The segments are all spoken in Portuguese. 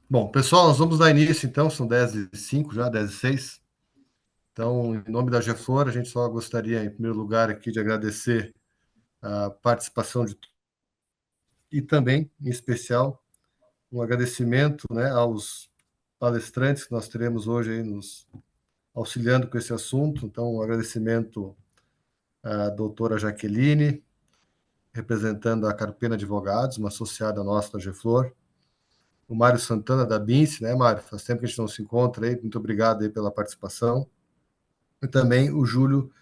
Bom, pessoal, nós vamos dar início, então, são 10h05 já, 10h06. Então, em nome da GeFlor, a gente só gostaria, em primeiro lugar, aqui de agradecer a participação de e também, em especial, um agradecimento, né, aos palestrantes que nós teremos hoje aí nos auxiliando com esse assunto. Então, um agradecimento à doutora Jaqueline, representando a Carpena Advogados, uma associada nossa da GeFlor, o Mário Santana da BINSE, né, Mário? Faz tempo que a gente não se encontra aí, muito obrigado aí pela participação. E também o Júlio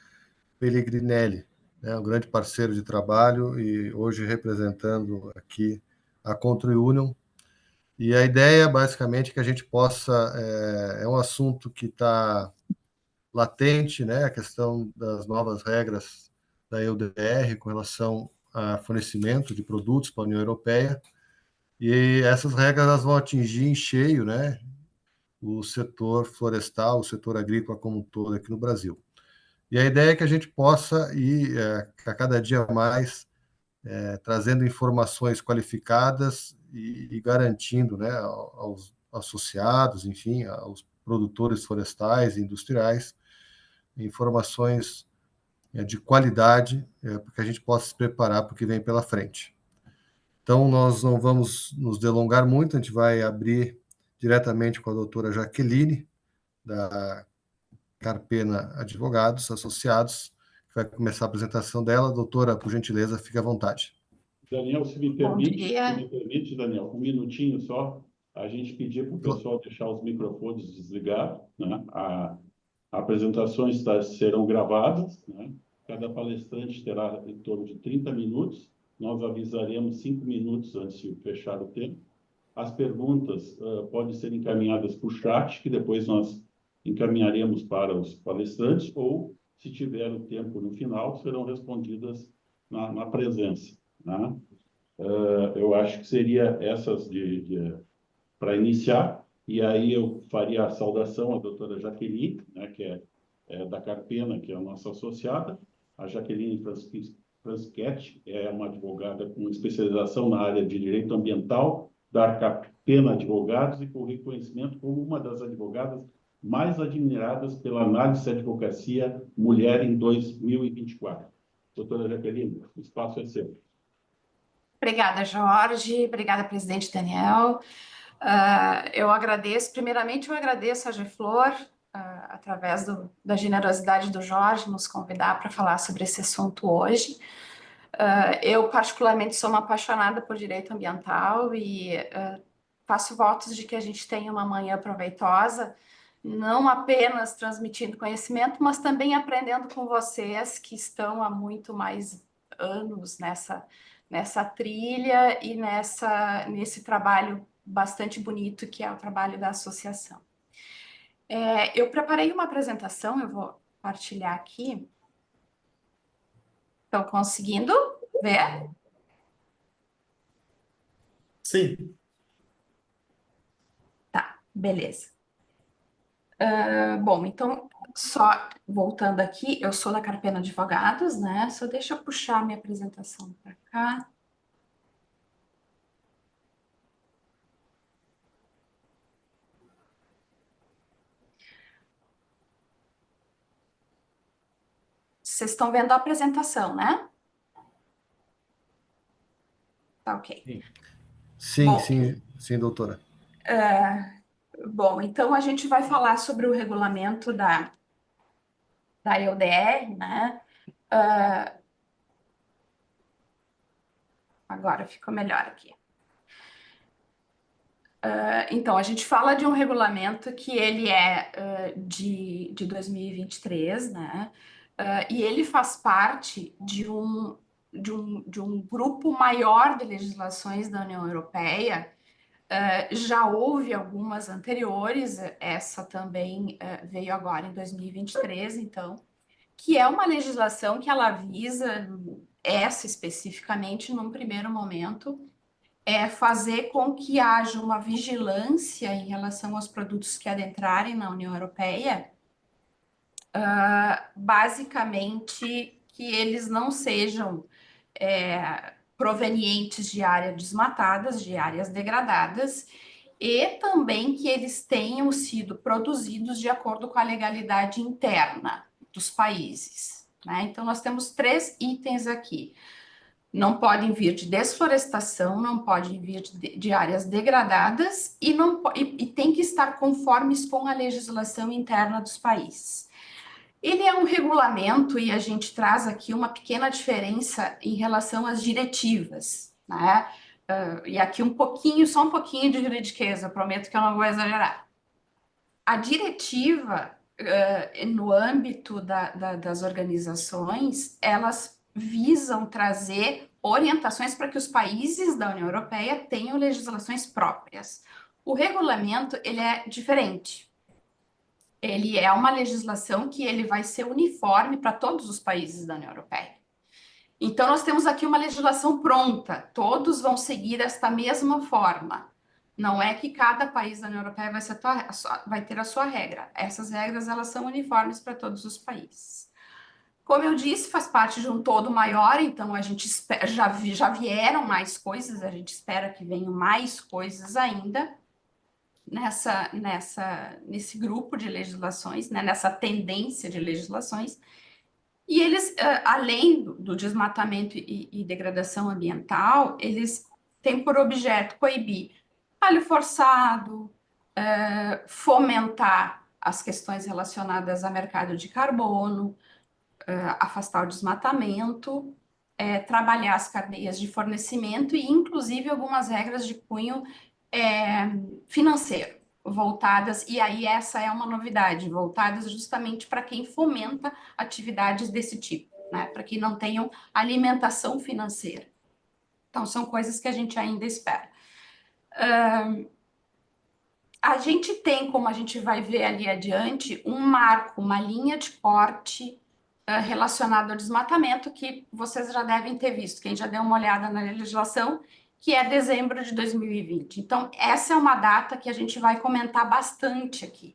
Pellegrinelli, né, um grande parceiro de trabalho e hoje representando aqui a Country Union. E a ideia, basicamente, é que a gente possa... É um assunto que está latente, né, a questão das novas regras da EUDR com relação a fornecimento de produtos para a União Europeia, e essas regras elas vão atingir em cheio, né, o setor florestal, o setor agrícola como um todo aqui no Brasil. E a ideia é que a gente possa ir a cada dia mais trazendo informações qualificadas e garantindo, né, aos associados, enfim, aos produtores florestais e industriais, informações de qualidade para que a gente possa se preparar para o que vem pela frente. Então, nós não vamos nos delongar muito, a gente vai abrir diretamente com a doutora Jaqueline, da Carpena Advogados Associados, que vai começar a apresentação dela. Doutora, por gentileza, fique à vontade. Daniel, Bom se me dia. permite, Daniel, um minutinho só, a gente pedir para o pessoal deixar os microfones desligados, né? A apresentações serão gravadas, né? Cada palestrante terá em torno de 30 minutos, nós avisaremos 5 minutos antes de fechar o tempo. As perguntas podem ser encaminhadas por chat, que depois nós encaminharemos para os palestrantes, ou, se tiver o tempo no final, serão respondidas na presença, né? Eu acho que seria essas para iniciar, e aí eu faria a saudação à doutora Jaqueline, né, que é da Carpena, que é a nossa associada. A Jaqueline Franschetti é uma advogada com especialização na área de direito ambiental, da Carpena Advogados, e com reconhecimento como uma das advogadas mais admiradas pela análise de advocacia mulher em 2024. Doutora Jaqueline, o espaço é seu. Obrigada, Jorge. Obrigada, presidente Daniel. Eu agradeço, primeiramente, eu agradeço a GeFlor, através da generosidade do Jorge, nos convidar para falar sobre esse assunto hoje. Eu, particularmente, sou uma apaixonada por direito ambiental e faço votos de que a gente tenha uma manhã proveitosa, não apenas transmitindo conhecimento, mas também aprendendo com vocês que estão há muito mais anos nessa trilha e nesse trabalho bastante bonito que é o trabalho da associação. Eu preparei uma apresentação, eu vou partilhar aqui. Estão conseguindo ver? Sim. Tá, beleza. Bom, então, só voltando aqui, eu sou da Carpena Advogados, né? Só deixa eu puxar minha apresentação para cá. Vocês estão vendo a apresentação, né? Tá ok. Sim, Bom, sim, sim, doutora. bom, então a gente vai falar sobre o regulamento da EUDR, né? Agora ficou melhor aqui. Então, a gente fala de um regulamento que ele é de 2023, né? E ele faz parte de um grupo maior de legislações da União Europeia. Já houve algumas anteriores, essa também veio agora em 2023, então, que é uma legislação que ela visa, essa especificamente, num primeiro momento, fazer com que haja uma vigilância em relação aos produtos que adentrarem na União Europeia, basicamente que eles não sejam provenientes de áreas desmatadas, de áreas degradadas, e também que eles tenham sido produzidos de acordo com a legalidade interna dos países, né? Então, nós temos 3 itens aqui. Não podem vir de desflorestação, não podem vir de áreas degradadas e tem que estar conformes com a legislação interna dos países. Ele é um regulamento e a gente traz aqui uma pequena diferença em relação às diretivas, né? E aqui só um pouquinho de juridiquês, eu prometo que eu não vou exagerar. A diretiva, no âmbito das organizações, elas visam trazer orientações para que os países da União Europeia tenham legislações próprias. O regulamento, ele é diferente. Ele é uma legislação que ele vai ser uniforme para todos os países da União Europeia. Então, nós temos aqui uma legislação pronta, todos vão seguir esta mesma forma. Não é que cada país da União Europeia vai ter a sua regra. Essas regras, elas são uniformes para todos os países. Como eu disse, faz parte de um todo maior, então a gente espera, já vieram mais coisas, a gente espera que venham mais coisas ainda nesse grupo de legislações, né, nessa tendência de legislações. E eles, além do desmatamento e degradação ambiental, eles têm por objeto coibir trabalho forçado, fomentar as questões relacionadas ao mercado de carbono, afastar o desmatamento, trabalhar as cadeias de fornecimento e, inclusive, algumas regras de cunho financeiro, voltadas, e aí essa é uma novidade, voltadas justamente para quem fomenta atividades desse tipo, né? Para que não tenham alimentação financeira. Então, são coisas que a gente ainda espera. A gente tem, como a gente vai ver ali adiante, um marco, uma linha de corte relacionada ao desmatamento que vocês já devem ter visto, quem já deu uma olhada na legislação, que é dezembro de 2020. Então, essa é uma data que a gente vai comentar bastante aqui,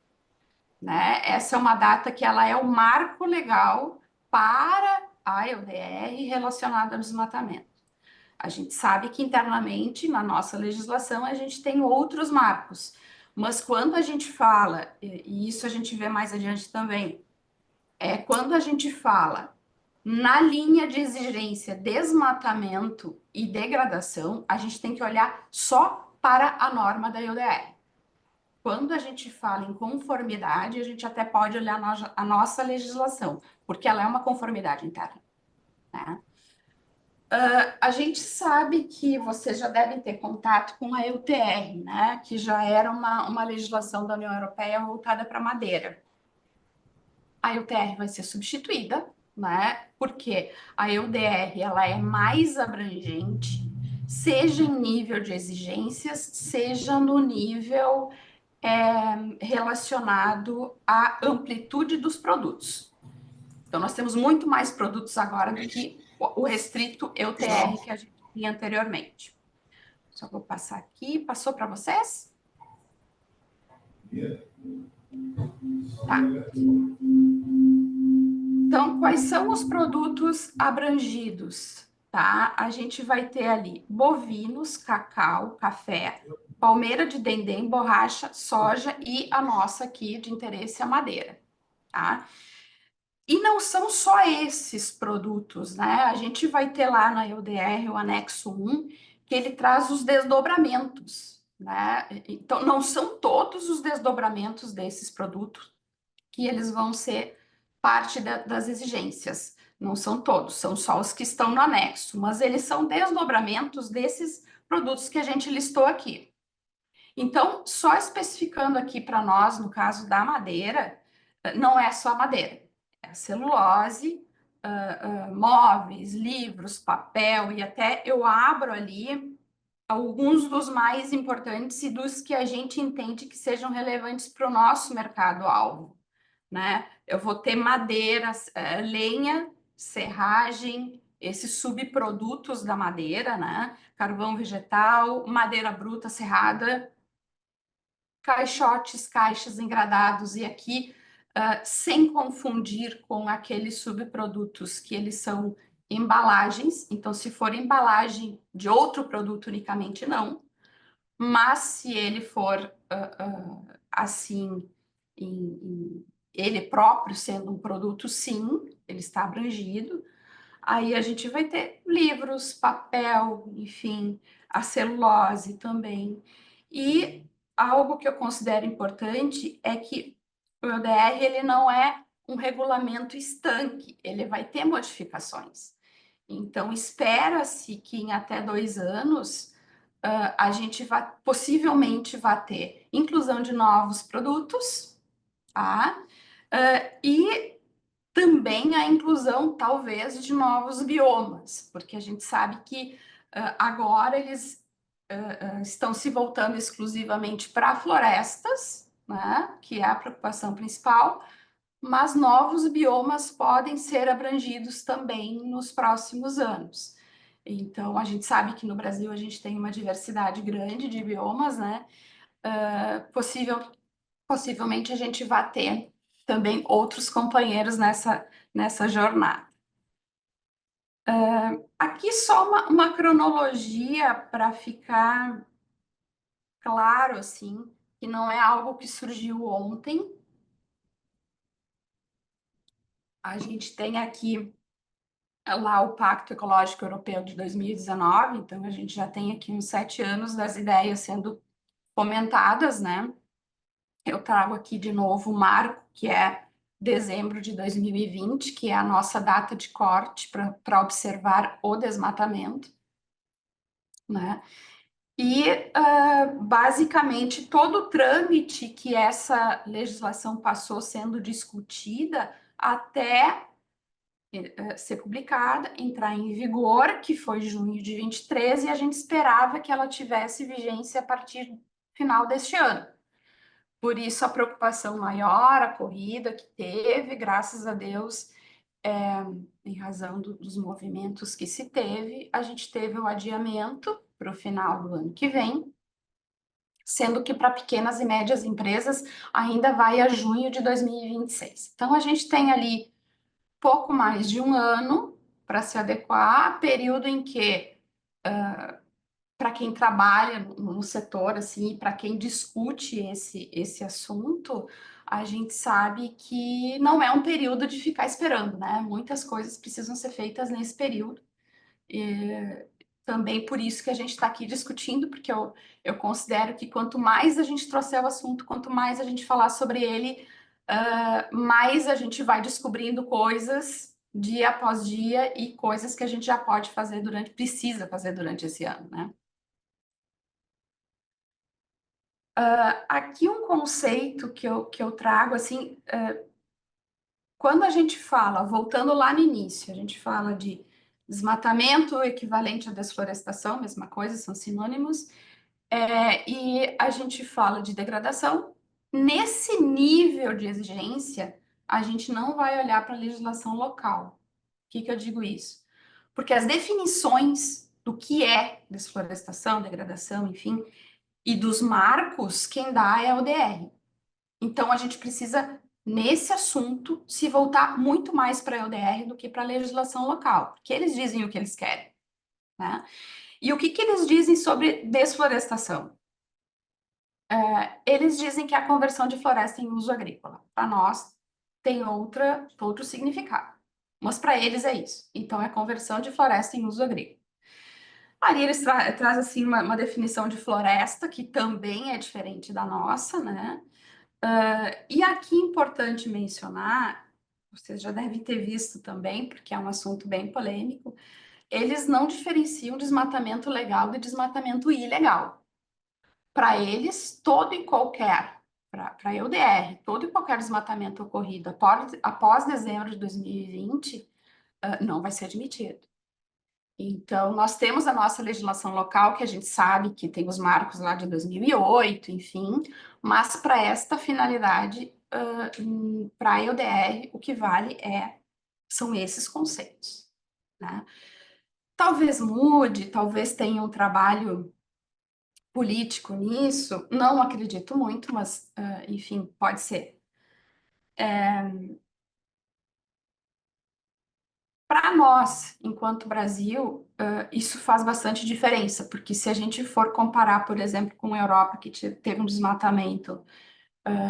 né? Essa é uma data que ela é o marco legal para a EUDR relacionada ao desmatamento. A gente sabe que internamente, na nossa legislação, a gente tem outros marcos, mas quando a gente fala, e isso a gente vê mais adiante também, quando a gente fala na linha de exigência desmatamento e degradação, a gente tem que olhar só para a norma da EUDR. Quando a gente fala em conformidade, a gente até pode olhar a nossa legislação, porque ela é uma conformidade interna, né? A gente sabe que vocês já devem ter contato com a EUTR, né? Que já era uma legislação da União Europeia voltada para madeira. A EUTR vai ser substituída, né? Porque a EUDR ela é mais abrangente, seja em nível de exigências, seja no nível relacionado à amplitude dos produtos. Então, nós temos muito mais produtos agora do que o restrito EUTR que a gente tinha anteriormente. Só vou passar aqui. Passou para vocês? Tá. Então, quais são os produtos abrangidos? Tá? A gente vai ter ali bovinos, cacau, café, palmeira de dendê, borracha, soja e a nossa aqui de interesse, a madeira. Tá? E não são só esses produtos, né? A gente vai ter lá na EUDR o anexo 1, que ele traz os desdobramentos, né? Então, não são todos os desdobramentos desses produtos que eles vão ser parte das exigências. Não são todos, são só os que estão no anexo, mas eles são desdobramentos desses produtos que a gente listou aqui. Então, só especificando aqui para nós, no caso da madeira, não é só madeira, é celulose, móveis, livros, papel, e até eu abro ali alguns dos mais importantes e dos que a gente entende que sejam relevantes para o nosso mercado-alvo, né? Eu vou ter madeira, lenha, serragem, esses subprodutos da madeira, né? Carvão vegetal, madeira bruta serrada, caixotes, caixas engradados, e aqui, sem confundir com aqueles subprodutos que eles são embalagens, então se for embalagem de outro produto unicamente, não. mas se ele for assim, ele próprio sendo um produto, sim, ele está abrangido. Aí a gente vai ter livros, papel, enfim, a celulose também. E algo que eu considero importante é que o EUDR ele não é um regulamento estanque, ele vai ter modificações. Então, espera-se que em até 2 anos a gente possivelmente vai ter inclusão de novos produtos, tá? E também a inclusão, talvez, de novos biomas, porque a gente sabe que agora eles estão se voltando exclusivamente para florestas, né, que é a preocupação principal, mas novos biomas podem ser abrangidos também nos próximos anos. Então, a gente sabe que no Brasil a gente tem uma diversidade grande de biomas, né? Possivelmente a gente vai ter também outros companheiros nessa jornada. Aqui só uma cronologia para ficar claro, assim, que não é algo que surgiu ontem. A gente tem aqui lá o Pacto Ecológico Europeu de 2019, então a gente já tem aqui uns 7 anos das ideias sendo fomentadas, né? Eu trago aqui de novo o marco, que é dezembro de 2020, que é a nossa data de corte para observar o desmatamento, né? E, basicamente, todo o trâmite que essa legislação passou sendo discutida até ser publicada, entrar em vigor, que foi junho de 23, e a gente esperava que ela tivesse vigência a partir do final deste ano. Por isso, a preocupação maior, a corrida que teve, graças a Deus, em razão dos movimentos que se teve, a gente teve o adiamento para o final do ano que vem, sendo que para pequenas e médias empresas ainda vai a junho de 2026. Então, a gente tem ali pouco mais de um ano para se adequar, período em que, para quem trabalha no setor, assim, para quem discute esse assunto, a gente sabe que não é um período de ficar esperando, né? Muitas coisas precisam ser feitas nesse período. E também por isso que a gente está aqui discutindo, porque eu considero que quanto mais a gente trouxer o assunto, quanto mais a gente falar sobre ele, mais a gente vai descobrindo coisas dia após dia e coisas que a gente já pode fazer precisa fazer durante esse ano, né? Aqui um conceito que eu trago, assim, quando a gente fala, voltando lá no início, a gente fala de desmatamento equivalente à desflorestação, mesma coisa, são sinônimos, e a gente fala de degradação. Nesse nível de exigência, a gente não vai olhar para a legislação local. O que eu digo isso? Porque as definições do que é desflorestação, degradação, enfim, e dos marcos, quem dá é a ODR. Então, a gente precisa, nesse assunto, se voltar muito mais para a ODR do que para a legislação local, porque eles dizem o que eles querem, né? E o que eles dizem sobre desflorestação? Eles dizem que é a conversão de floresta em uso agrícola. Para nós, tem outro significado. Mas para eles é isso. Então, é conversão de floresta em uso agrícola. Ali eles traz assim uma definição de floresta que também é diferente da nossa, né? E aqui é importante mencionar, vocês já devem ter visto também, porque é um assunto bem polêmico, eles não diferenciam desmatamento legal de desmatamento ilegal. Para eles, todo e qualquer, para a EUDR, todo e qualquer desmatamento ocorrido após dezembro de 2020 não vai ser admitido. Então, nós temos a nossa legislação local, que a gente sabe que tem os marcos lá de 2008, enfim, mas para esta finalidade, para a EUDR, o que vale são esses conceitos, né? Talvez mude, talvez tenha um trabalho político nisso, não acredito muito, mas, enfim, pode ser. Para nós, enquanto Brasil, isso faz bastante diferença, porque se a gente for comparar, por exemplo, com a Europa, que teve um desmatamento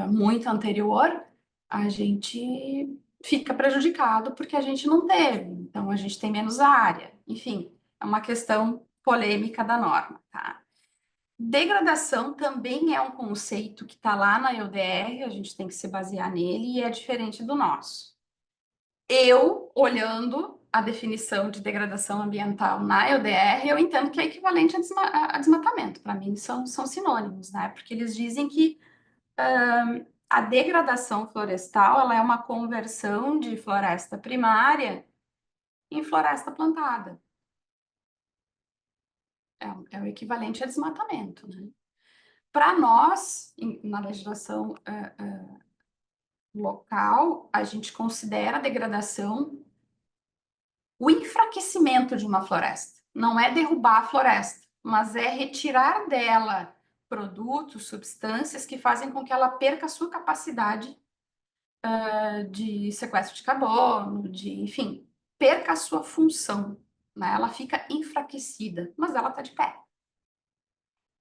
muito anterior, a gente fica prejudicado porque a gente não teve, então a gente tem menos área. Enfim, é uma questão polêmica da norma, tá? Degradação também é um conceito que está lá na EUDR, a gente tem que se basear nele e é diferente do nosso. Eu, olhando a definição de degradação ambiental na EUDR, eu entendo que é equivalente a desmatamento. Para mim, são sinônimos, né? Porque eles dizem que a degradação florestal ela é uma conversão de floresta primária em floresta plantada. É o equivalente a desmatamento, né? Para nós, na legislação local, a gente considera a degradação o enfraquecimento de uma floresta. Não é derrubar a floresta, mas é retirar dela produtos, substâncias que fazem com que ela perca a sua capacidade de sequestro de carbono, enfim, perca a sua função, né? Ela fica enfraquecida, mas ela está de pé.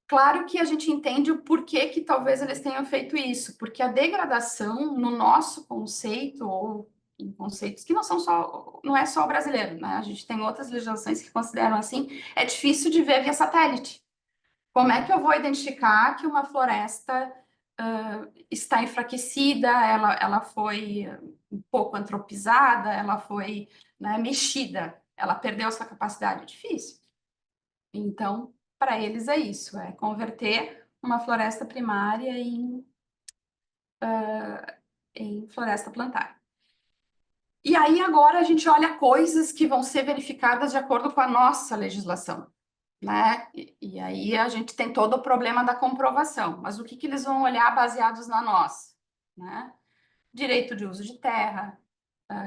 Claro que a gente entende o porquê que talvez eles tenham feito isso, porque a degradação, no nosso conceito, ou em conceitos que não é só o brasileiro, né? A gente tem outras legislações que consideram assim, é difícil de ver via satélite. Como é que eu vou identificar que uma floresta está enfraquecida, ela foi um pouco antropizada, ela foi, né, mexida, ela perdeu sua capacidade? É difícil. Então, para eles é isso, é converter uma floresta primária em floresta plantada. E aí agora a gente olha coisas que vão ser verificadas de acordo com a nossa legislação, né? E aí a gente tem todo o problema da comprovação. Mas o que eles vão olhar baseados na nossa, né? Direito de uso de terra,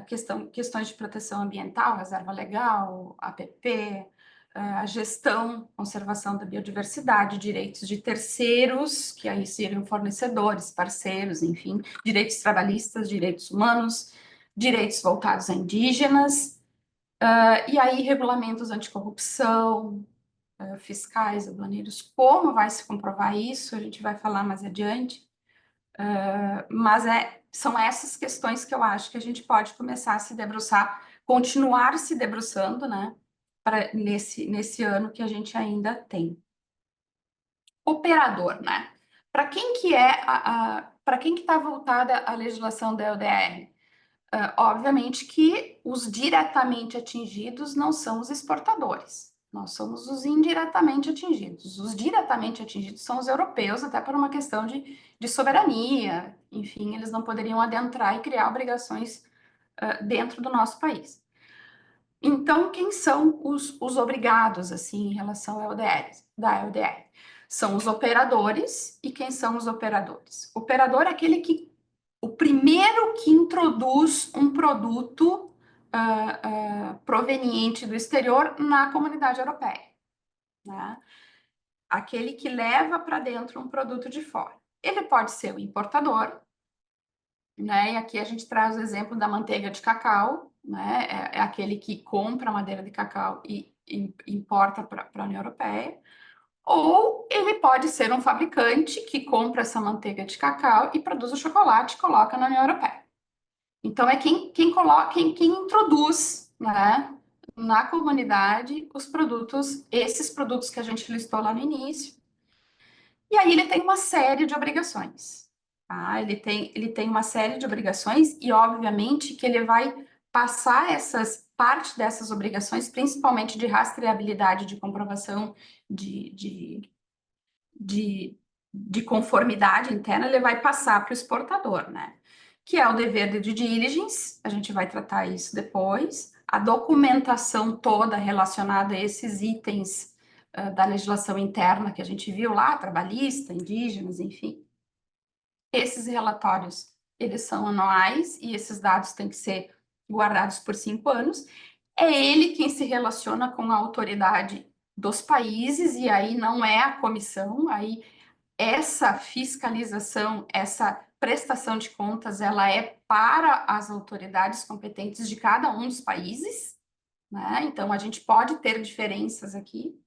questões de proteção ambiental, reserva legal, APP, a gestão, conservação da biodiversidade, direitos de terceiros, que aí seriam fornecedores, parceiros, enfim, direitos trabalhistas, direitos humanos, direitos voltados a indígenas, e aí regulamentos anticorrupção, fiscais, aduaneiros. Como vai se comprovar isso? A gente vai falar mais adiante. Mas são essas questões que eu acho que a gente pode começar a se debruçar, continuar se debruçando, né, nesse ano que a gente ainda tem. Operador, né? Para quem que para quem que está voltada a legislação da EUDR? Obviamente que os diretamente atingidos não são os exportadores, nós somos os indiretamente atingidos. Os diretamente atingidos são os europeus, até por uma questão de soberania, enfim, eles não poderiam adentrar e criar obrigações dentro do nosso país. Então, quem são os obrigados, assim, em relação à da EUDR? São os operadores, e quem são os operadores? O operador é aquele o primeiro que introduz um produto proveniente do exterior na comunidade europeia, né? Aquele que leva para dentro um produto de fora. Ele pode ser o importador, né? E aqui a gente traz o exemplo da manteiga de cacau, né? É aquele que compra madeira de cacau e importa para a União Europeia. Ou ele pode ser um fabricante que compra essa manteiga de cacau e produz o chocolate e coloca na União Europeia. Então, é quem introduz, né, na comunidade os produtos, esses produtos que a gente listou lá no início. E aí ele tem uma série de obrigações. Tá? Ele tem uma série de obrigações e, obviamente, que ele vai passar parte dessas obrigações, principalmente de rastreabilidade, de comprovação de conformidade interna, ele vai passar para o exportador, né? Que é o dever de due diligence, a gente vai tratar isso depois, a documentação toda relacionada a esses itens da legislação interna que a gente viu lá, trabalhista, indígenas, enfim. Esses relatórios, eles são anuais e esses dados têm que ser guardados por 5 anos. É ele quem se relaciona com a autoridade dos países, e aí não é a comissão, aí essa fiscalização, essa prestação de contas, ela é para as autoridades competentes de cada um dos países, né? Então, a gente pode ter diferenças aqui,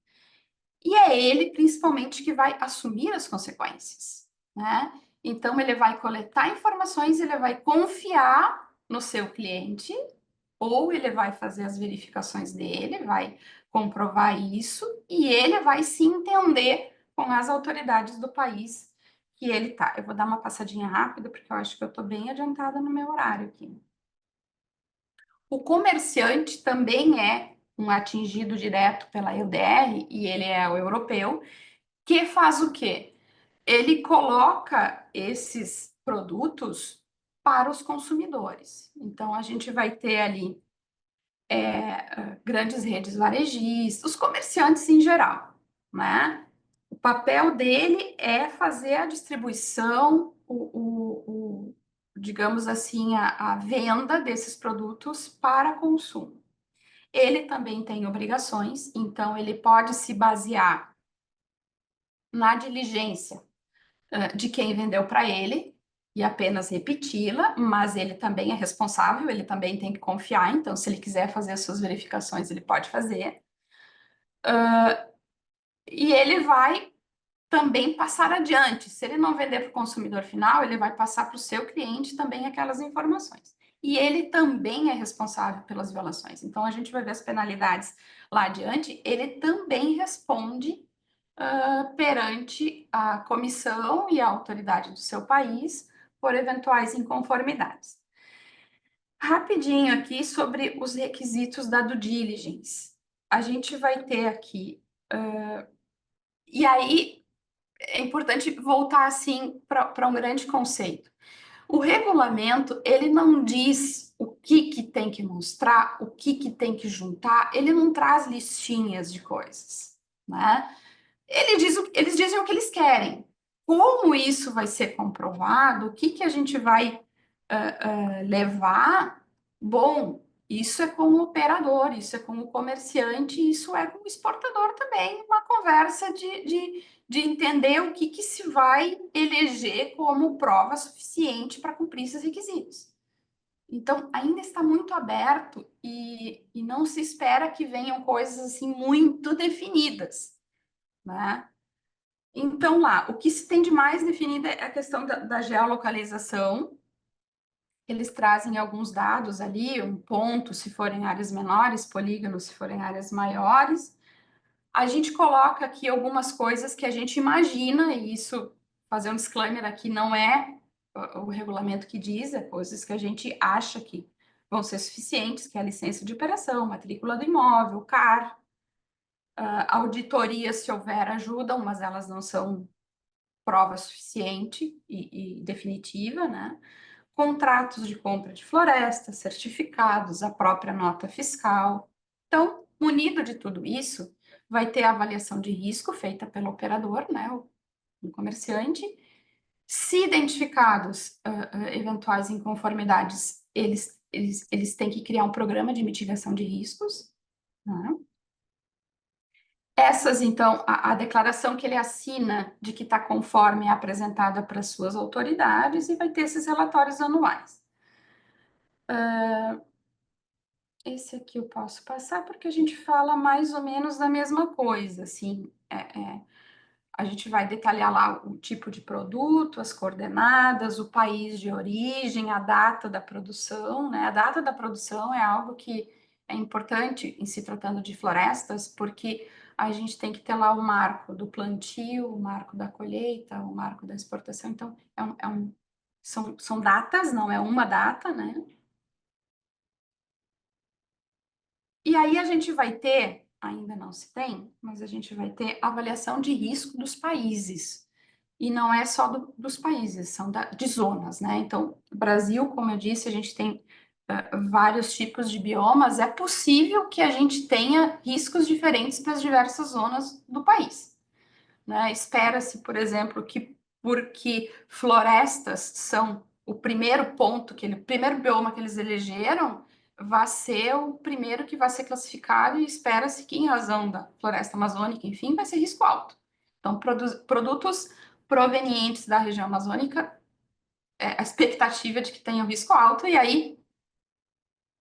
e é ele, principalmente, que vai assumir as consequências, né? Então, ele vai coletar informações, ele vai confiar no seu cliente, ou ele vai fazer as verificações dele, vai comprovar isso, e ele vai se entender com as autoridades do país que ele está. Eu vou dar uma passadinha rápida, porque eu acho que eu estou bem adiantada no meu horário aqui. O comerciante também é um atingido direto pela EUDR, e ele é o europeu, que faz o quê? Ele coloca esses produtos para os consumidores. Então, a gente vai ter ali grandes redes varejistas, os comerciantes em geral, né? O papel dele é fazer a distribuição, digamos assim, a venda desses produtos para consumo. Ele também tem obrigações, então ele pode se basear na diligência de quem vendeu para ele e apenas repeti-la, mas ele também é responsável, ele também tem que confiar, então se ele quiser fazer as suas verificações, ele pode fazer. E ele vai também passar adiante. Se ele não vender para o consumidor final, ele vai passar para o seu cliente também aquelas informações. E ele também é responsável pelas violações. Então, a gente vai ver as penalidades lá adiante. Ele também responde perante a comissão e a autoridade do seu país por eventuais inconformidades. Rapidinho aqui sobre os requisitos da due diligence. A gente vai ter aqui... e aí, é importante voltar assim para um grande conceito. O regulamento, ele não diz o que tem que mostrar, o que tem que juntar, ele não traz listinhas de coisas, né? Eles dizem o que eles querem. Como isso vai ser comprovado, o que a gente vai levar? Bom, isso é com o operador, isso é com o comerciante, isso é com o exportador também, uma conversa de entender o que se vai eleger como prova suficiente para cumprir esses requisitos. Então, ainda está muito aberto e não se espera que venham coisas assim muito definidas, né? Então, lá, o que se tem de mais definido é a questão da geolocalização. Eles trazem alguns dados ali, um ponto se forem áreas menores, polígonos se forem áreas maiores. A gente coloca aqui algumas coisas que a gente imagina, e isso, fazer um disclaimer aqui, não é o regulamento que diz, é coisas que a gente acha que vão ser suficientes, que é a licença de operação, matrícula do imóvel, CAR, auditoria, se houver, ajudam, mas elas não são prova suficiente e definitiva, né? Contratos de compra de floresta, certificados, a própria nota fiscal. Então, munido de tudo isso, vai ter a avaliação de risco feita pelo operador, né, o comerciante. Se identificados eventuais inconformidades, eles têm que criar um programa de mitigação de riscos, né? Essas, então, a declaração que ele assina de que está conforme é apresentada para as suas autoridades e vai ter esses relatórios anuais. Esse aqui eu posso passar porque a gente fala mais ou menos da mesma coisa, assim, a gente vai detalhar lá o tipo de produto, as coordenadas, o país de origem, a data da produção, né? A data da produção é algo que é importante em se tratando de florestas, porque a gente tem que ter lá o marco do plantio, o marco da colheita, o marco da exportação. Então, são datas, não é uma data, né? E aí a gente vai ter, ainda não se tem, mas a gente vai ter avaliação de risco dos países. E não é só dos países, são de zonas, né? Então, Brasil, como eu disse, a gente tem vários tipos de biomas. É possível que a gente tenha riscos diferentes para as diversas zonas do país, né? Espera-se, por exemplo, que porque florestas são o primeiro ponto, o primeiro bioma que eles elegeram, vai ser o primeiro que vai ser classificado e espera-se que, em razão da floresta amazônica, enfim, vai ser risco alto. Então, produtos provenientes da região amazônica, a expectativa de que tenham risco alto, e aí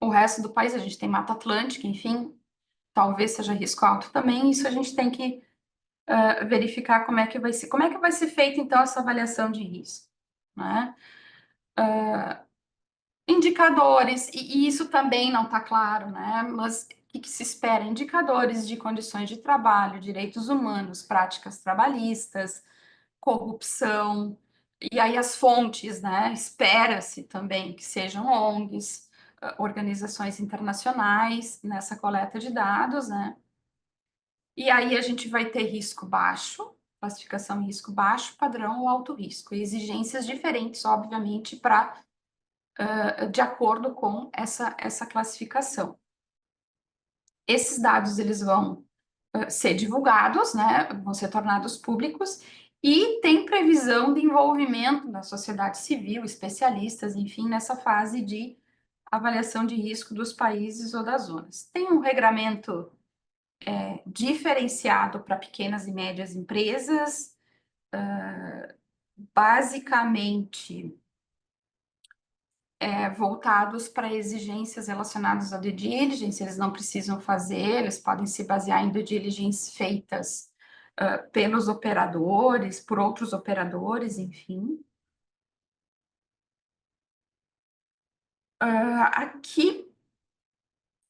o resto do país, a gente tem Mata Atlântica, enfim, talvez seja risco alto também. Isso a gente tem que verificar como é que vai ser. Como é que vai ser feita, então, essa avaliação de risco, né? Indicadores, e isso também não está claro, né? Mas o que se espera? Indicadores de condições de trabalho, direitos humanos, práticas trabalhistas, corrupção, e aí as fontes, né? Espera-se também que sejam ONGs, organizações internacionais nessa coleta de dados, né? E aí a gente vai ter risco baixo, classificação em risco baixo, padrão ou alto risco, e exigências diferentes, obviamente, para de acordo com essa classificação. Esses dados eles vão ser divulgados, né? Vão ser tornados públicos, e tem previsão de envolvimento da sociedade civil, especialistas, enfim, nessa fase de avaliação de risco dos países ou das zonas. Tem um regramento diferenciado para pequenas e médias empresas, basicamente voltados para exigências relacionadas ao due diligence. Eles não precisam fazer, eles podem se basear em due diligence feitas pelos operadores, por outros operadores, enfim. Aqui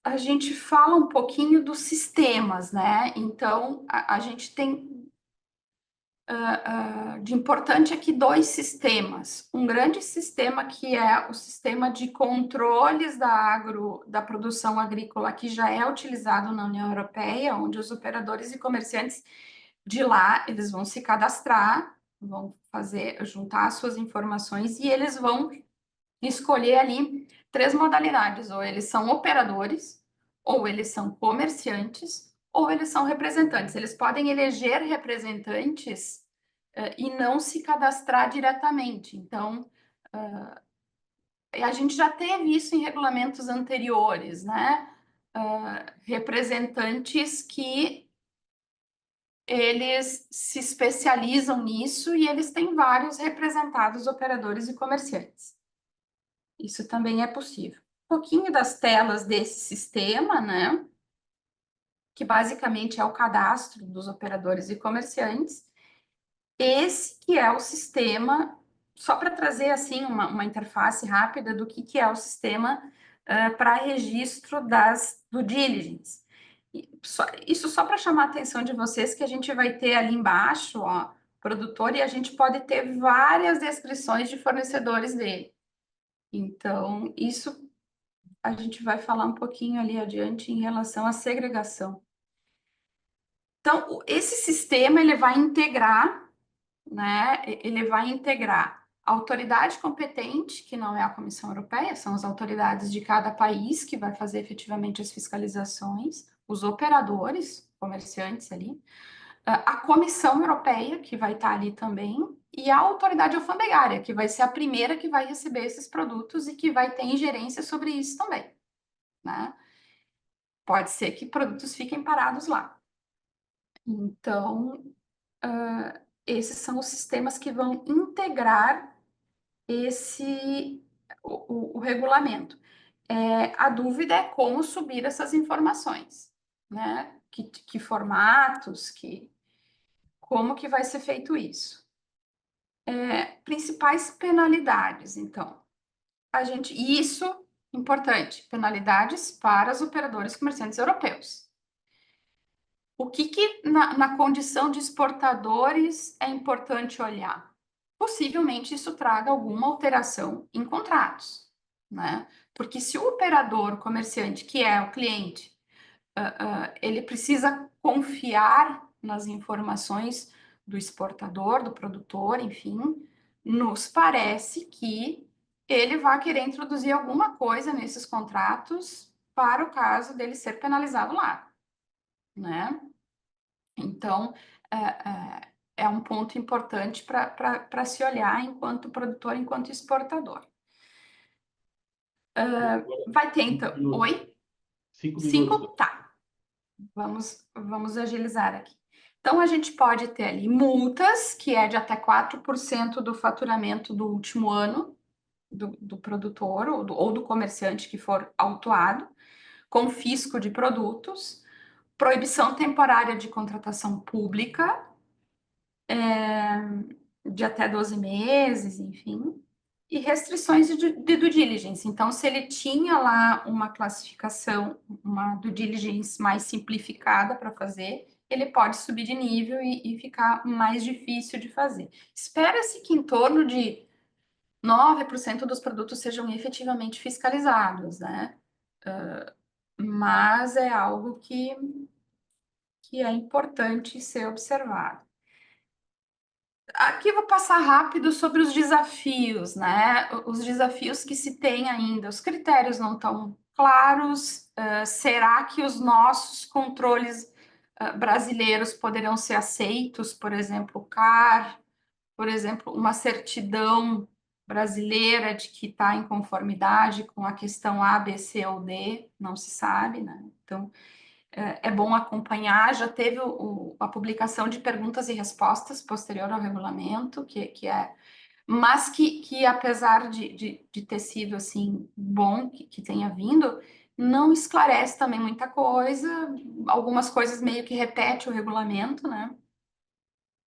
a gente fala um pouquinho dos sistemas, né? Então, a gente tem de importante aqui dois sistemas. Um grande sistema que é o sistema de controles da produção agrícola, que já é utilizado na União Europeia, onde os operadores e comerciantes de lá, eles vão se cadastrar, vão juntar suas informações, e eles vão escolher ali 3 modalidades: ou eles são operadores, ou eles são comerciantes, ou eles são representantes. Eles podem eleger representantes e não se cadastrar diretamente. Então, a gente já teve isso em regulamentos anteriores, né? Representantes que eles se especializam nisso, e eles têm vários representados, operadores e comerciantes. Isso também é possível. Um pouquinho das telas desse sistema, né? Que basicamente é o cadastro dos operadores e comerciantes. Esse que é o sistema, só para trazer assim uma interface rápida do que é o sistema para registro das due diligence. Isso só para chamar a atenção de vocês, que a gente vai ter ali embaixo, ó, produtor, e a gente pode ter várias descrições de fornecedores dele. Então, isso a gente vai falar um pouquinho ali adiante em relação à segregação. Então, esse sistema, ele vai integrar, né? Ele vai integrar a autoridade competente, que não é a Comissão Europeia, são as autoridades de cada país que vai fazer efetivamente as fiscalizações, os operadores, comerciantes ali, a Comissão Europeia, que vai estar ali também, e a autoridade alfandegária, que vai ser a primeira que vai receber esses produtos e que vai ter ingerência sobre isso também, né? Pode ser que produtos fiquem parados lá. Então, esses são os sistemas que vão integrar o regulamento. A dúvida é como subir essas informações, né? Que formatos, como que vai ser feito isso. Principais penalidades, então. Isso, importante, penalidades para os operadores comerciantes europeus. O que na condição de exportadores é importante olhar? Possivelmente isso traga alguma alteração em contratos, né? Porque se o operador comerciante, que é o cliente, ele precisa confiar nas informações do exportador, do produtor, enfim, nos parece que ele vai querer introduzir alguma coisa nesses contratos para o caso dele ser penalizado lá, né? Então, é um ponto importante para se olhar enquanto produtor, enquanto exportador. Vai ter, então... Oi? 5 5? minutos. Tá. Vamos agilizar aqui. Então, a gente pode ter ali multas, que é de até 4% do faturamento do último ano, do produtor ou do comerciante que for autuado, confisco de produtos, proibição temporária de contratação pública, de até 12 meses, enfim, e restrições de due diligence. Então, se ele tinha lá uma classificação, uma due diligence mais simplificada para fazer, ele pode subir de nível e ficar mais difícil de fazer. Espera-se que em torno de 9% dos produtos sejam efetivamente fiscalizados, né? Mas é algo que é importante ser observado. Aqui eu vou passar rápido sobre os desafios, né? Os desafios que se tem ainda. Os critérios não estão claros. Será que os nossos controles brasileiros poderão ser aceitos? Por exemplo, o CAR, por exemplo, uma certidão brasileira de que está em conformidade com a questão A, B, C ou D, não se sabe, né? Então, é bom acompanhar. Já teve a publicação de perguntas e respostas posterior ao regulamento, mas que apesar de ter sido assim bom que tenha vindo, não esclarece também muita coisa, algumas coisas meio que repete o regulamento, né?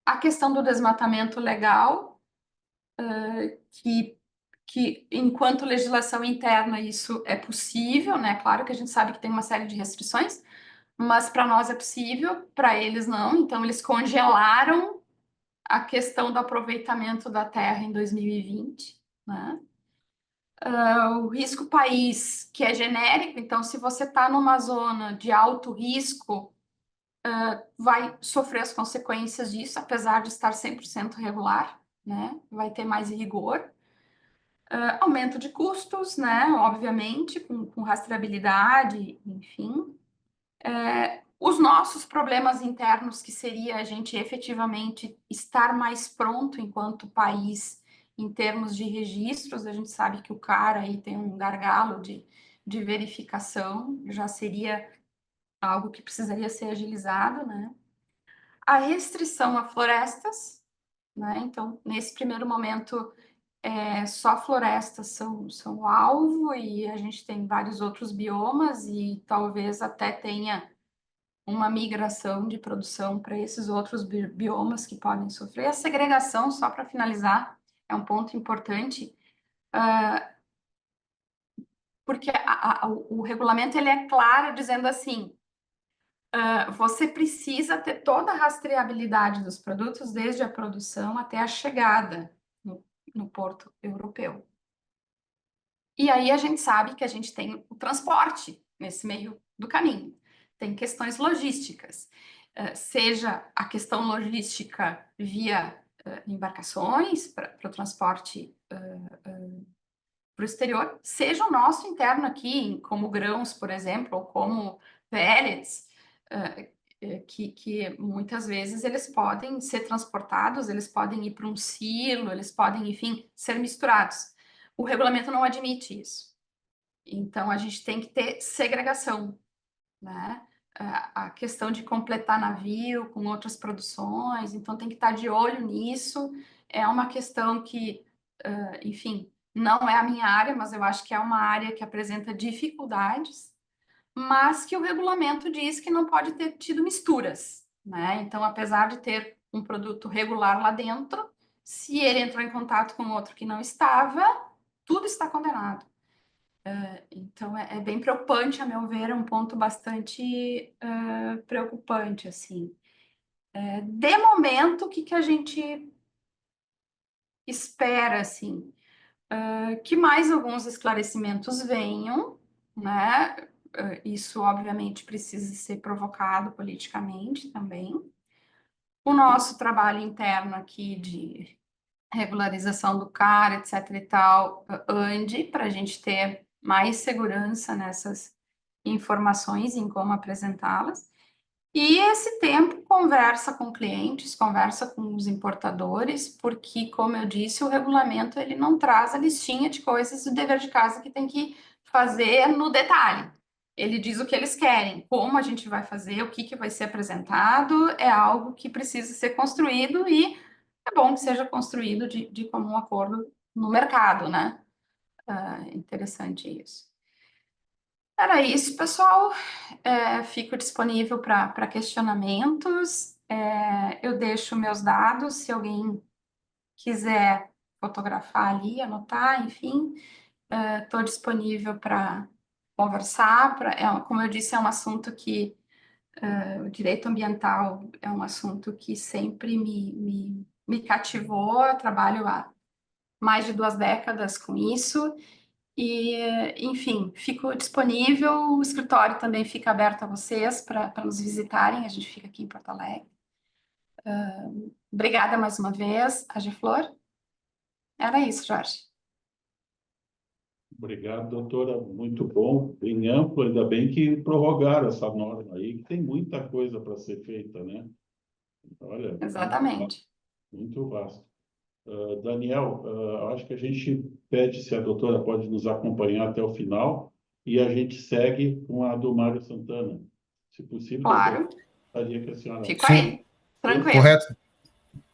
A questão do desmatamento legal, que enquanto legislação interna isso é possível, né? Claro que a gente sabe que tem uma série de restrições, mas para nós é possível, para eles não. Então, eles congelaram a questão do aproveitamento da terra em 2020, né? O risco país, que é genérico, então, se você está numa zona de alto risco, vai sofrer as consequências disso, apesar de estar 100% regular, né? Vai ter mais rigor. Aumento de custos, né? Obviamente, com rastreabilidade, enfim. Os nossos problemas internos, que seria a gente efetivamente estar mais pronto enquanto país em termos de registros. A gente sabe que o CAR aí tem um gargalo de verificação, já seria algo que precisaria ser agilizado, né? A restrição a florestas, né? Então, nesse primeiro momento, só florestas são o alvo, e a gente tem vários outros biomas, e talvez até tenha uma migração de produção para esses outros biomas que podem sofrer. A segregação, só para finalizar, é um ponto importante, porque o regulamento ele é claro dizendo assim, você precisa ter toda a rastreabilidade dos produtos desde a produção até a chegada no porto europeu. E aí a gente sabe que a gente tem o transporte nesse meio do caminho. Tem questões logísticas, seja a questão logística via embarcações para o transporte para o exterior, seja o nosso interno aqui, como grãos, por exemplo, ou como pellets, que muitas vezes eles podem ser transportados, eles podem ir para um silo, eles podem, enfim, ser misturados. O regulamento não admite isso. Então, a gente tem que ter segregação, né? A questão de completar navio com outras produções, então tem que estar de olho nisso. É uma questão que, enfim, não é a minha área, mas eu acho que é uma área que apresenta dificuldades, mas que o regulamento diz que não pode ter tido misturas, né? Então, apesar de ter um produto regular lá dentro, se ele entrou em contato com outro que não estava, tudo está condenado. Então, é bem preocupante, a meu ver, é um ponto bastante preocupante, assim. De momento, o que a gente espera, assim? Que mais alguns esclarecimentos venham, né? Isso, obviamente, precisa ser provocado politicamente também. O nosso trabalho interno aqui de regularização do CAR, etc e tal, ande para a gente ter mais segurança nessas informações, em como apresentá-las. E esse tempo conversa com clientes, conversa com os importadores, porque, como eu disse, o regulamento ele não traz a listinha de coisas do dever de casa que tem que fazer no detalhe. Ele diz o que eles querem, como a gente vai fazer, o que vai ser apresentado, é algo que precisa ser construído, e é bom que seja construído de comum acordo no mercado, né? Interessante isso. Era isso, pessoal. Fico disponível para questionamentos. Eu deixo meus dados, se alguém quiser fotografar ali, anotar, enfim, estou disponível para conversar. Como eu disse, é um assunto que o direito ambiental é um assunto que sempre me cativou. Eu trabalho há mais de 2 décadas com isso. E, enfim, fico disponível. O escritório também fica aberto a vocês para nos visitarem. A gente fica aqui em Porto Alegre. Obrigada mais uma vez, Agiflor. Era isso, Jorge. Obrigado, doutora. Muito bom, bem amplo. Ainda bem que prorrogaram essa norma aí, que tem muita coisa para ser feita, né? Olha, Exatamente. muito vasto. Daniel, acho que a gente pede se a doutora pode nos acompanhar até o final e a gente segue com a do Mário Santana. Se possível, doutora, Claro. gostaria que a senhora... Fico Sim, aí. Tranquilo. correto.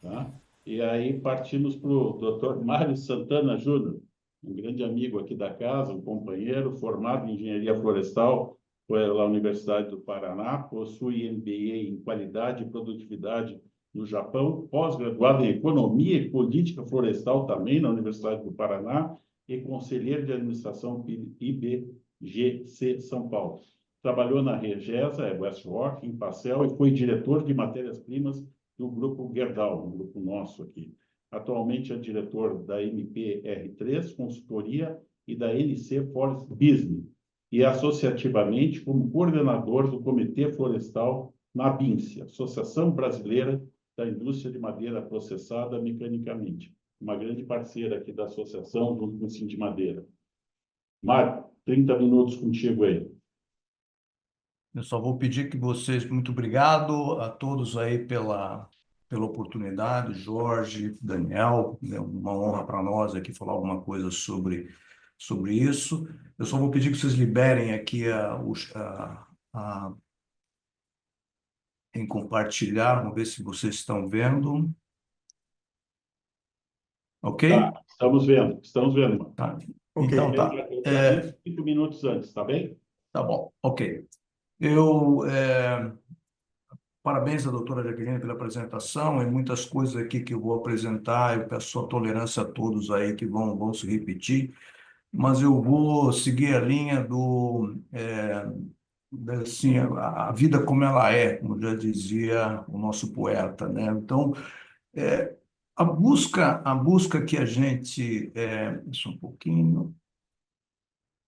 Tá? E aí partimos para o doutor Mário Santana Júnior, um grande amigo aqui da casa, um companheiro formado em engenharia florestal pela Universidade do Paraná, possui MBA em qualidade e produtividade no Japão, pós-graduado em economia e política florestal também na Universidade do Paraná e conselheiro de administração IBGC São Paulo. Trabalhou na Regesa, West Rock, em Pacel, e foi diretor de matérias-primas do Grupo Gerdau, um grupo nosso aqui. Atualmente é diretor da MPR3, consultoria, e da NC Forest Business, e associativamente como coordenador do Comitê Florestal na BINSE, Associação Brasileira da Indústria de Madeira Processada Mecanicamente, uma grande parceira aqui da associação, junto com o Sim de Madeira. Mário, 30 minutos contigo aí. Eu só vou pedir que vocês, muito obrigado a todos aí pela oportunidade, Jorge, Daniel, é uma honra para nós aqui falar alguma coisa sobre isso. Eu só vou pedir que vocês liberem aqui em compartilhar, vamos ver se vocês estão vendo. Ok? Tá, estamos vendo, mano. Tá. Ok. Então tá. Eu te aviso 5 minutos antes, tá bem? Tá bom, ok. Parabéns à doutora Jaqueline pela apresentação e muitas coisas aqui que eu vou apresentar. Eu peço sua tolerância a todos aí que vão se repetir, mas eu vou seguir a linha assim, a vida como ela é, como já dizia o nosso poeta, né? Então, a busca que a gente, só um pouquinho,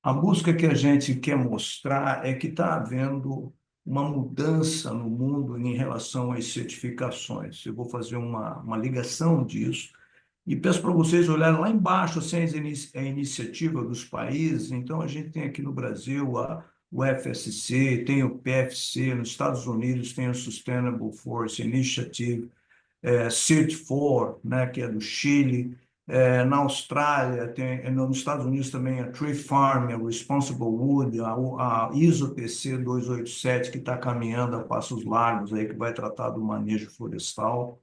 a busca que a gente quer mostrar é que está havendo uma mudança no mundo em relação às certificações. Eu vou fazer uma ligação disso e peço para vocês olharem lá embaixo assim, a iniciativa dos países. Então, a gente tem aqui no Brasil o FSC, tem o PFC, nos Estados Unidos tem o Sustainable Forest Initiative, CIRT4, né, que é do Chile, na Austrália, nos Estados Unidos também a Tree Farm, a Responsible Wood, a ISO/PC 287, que está caminhando a passos largos, aí, que vai tratar do manejo florestal.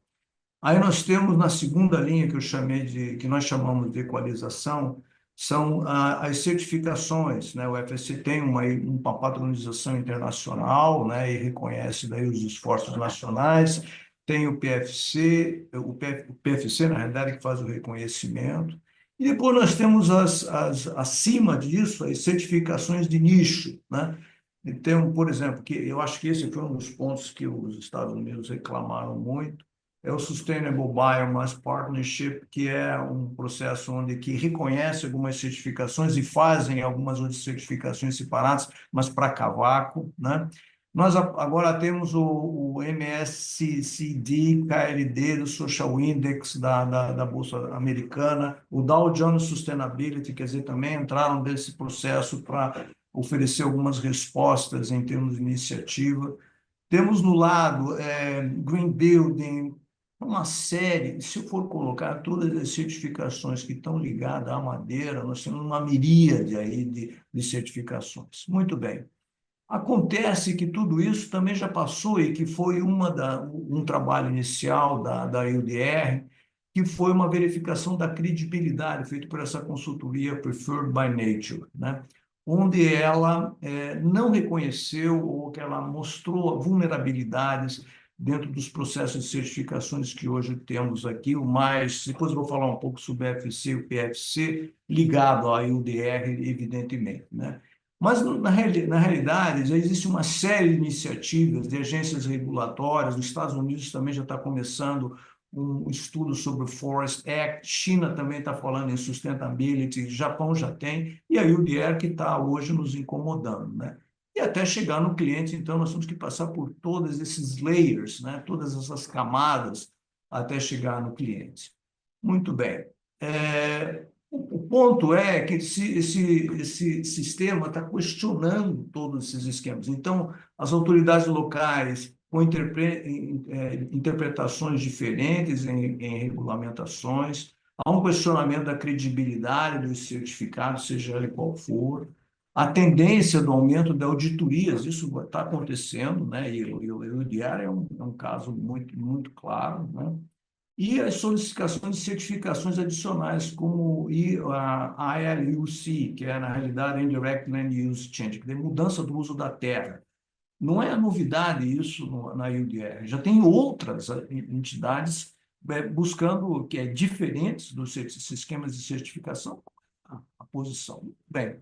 Aí nós temos na segunda linha que nós chamamos de equalização, são as certificações, né? O FSC tem uma padronização internacional, né? E reconhece daí os esforços nacionais. Tem o PFC, o PFC, na realidade, que faz o reconhecimento. E depois nós temos acima disso, as certificações de nicho, né? Então, por exemplo, que eu acho que esse foi um dos pontos que os Estados Unidos reclamaram muito, é o Sustainable Biomass Partnership, que é um processo que reconhece algumas certificações e fazem algumas outras certificações separadas, mas para cavaco, né? Nós agora temos o MSCD KLD, do Social Index da Bolsa Americana, o Dow Jones Sustainability, quer dizer, também entraram nesse processo para oferecer algumas respostas em termos de iniciativa. Temos no lado Green Building, uma série, se eu for colocar todas as certificações que estão ligadas à madeira, nós temos uma miríade aí de certificações. Muito bem. Acontece que tudo isso também já passou e que foi um trabalho inicial da UDR, que foi uma verificação da credibilidade feita por essa consultoria Preferred by Nature, né? Onde ela não reconheceu ou que ela mostrou vulnerabilidades dentro dos processos de certificações que hoje temos aqui, o mais, depois eu vou falar um pouco sobre o FSC e o PFC, ligado à UDR, evidentemente, né? Mas, na realidade, já existe uma série de iniciativas de agências regulatórias, os Estados Unidos também já está começando um estudo sobre o Forest Act, China também está falando em sustainability, Japão já tem, e a UDR que está hoje nos incomodando, né? E até chegar no cliente, então, nós temos que passar por todos esses layers, né? Todas essas camadas até chegar no cliente. Muito bem. O ponto é que esse sistema está questionando todos esses esquemas. Então, as autoridades locais, com interpretações diferentes em regulamentações, há um questionamento da credibilidade dos certificados, seja ele qual for, a tendência do aumento de auditorias, isso está acontecendo, né? E o IDR é um caso muito, muito claro, né? E as solicitações de certificações adicionais, como a ILUC, que é, na realidade, Indirect Land Use Change, que é mudança do uso da terra. Não é novidade isso na UDR, já tem outras entidades buscando que é diferentes dos esquemas de certificação, a posição. Bem, de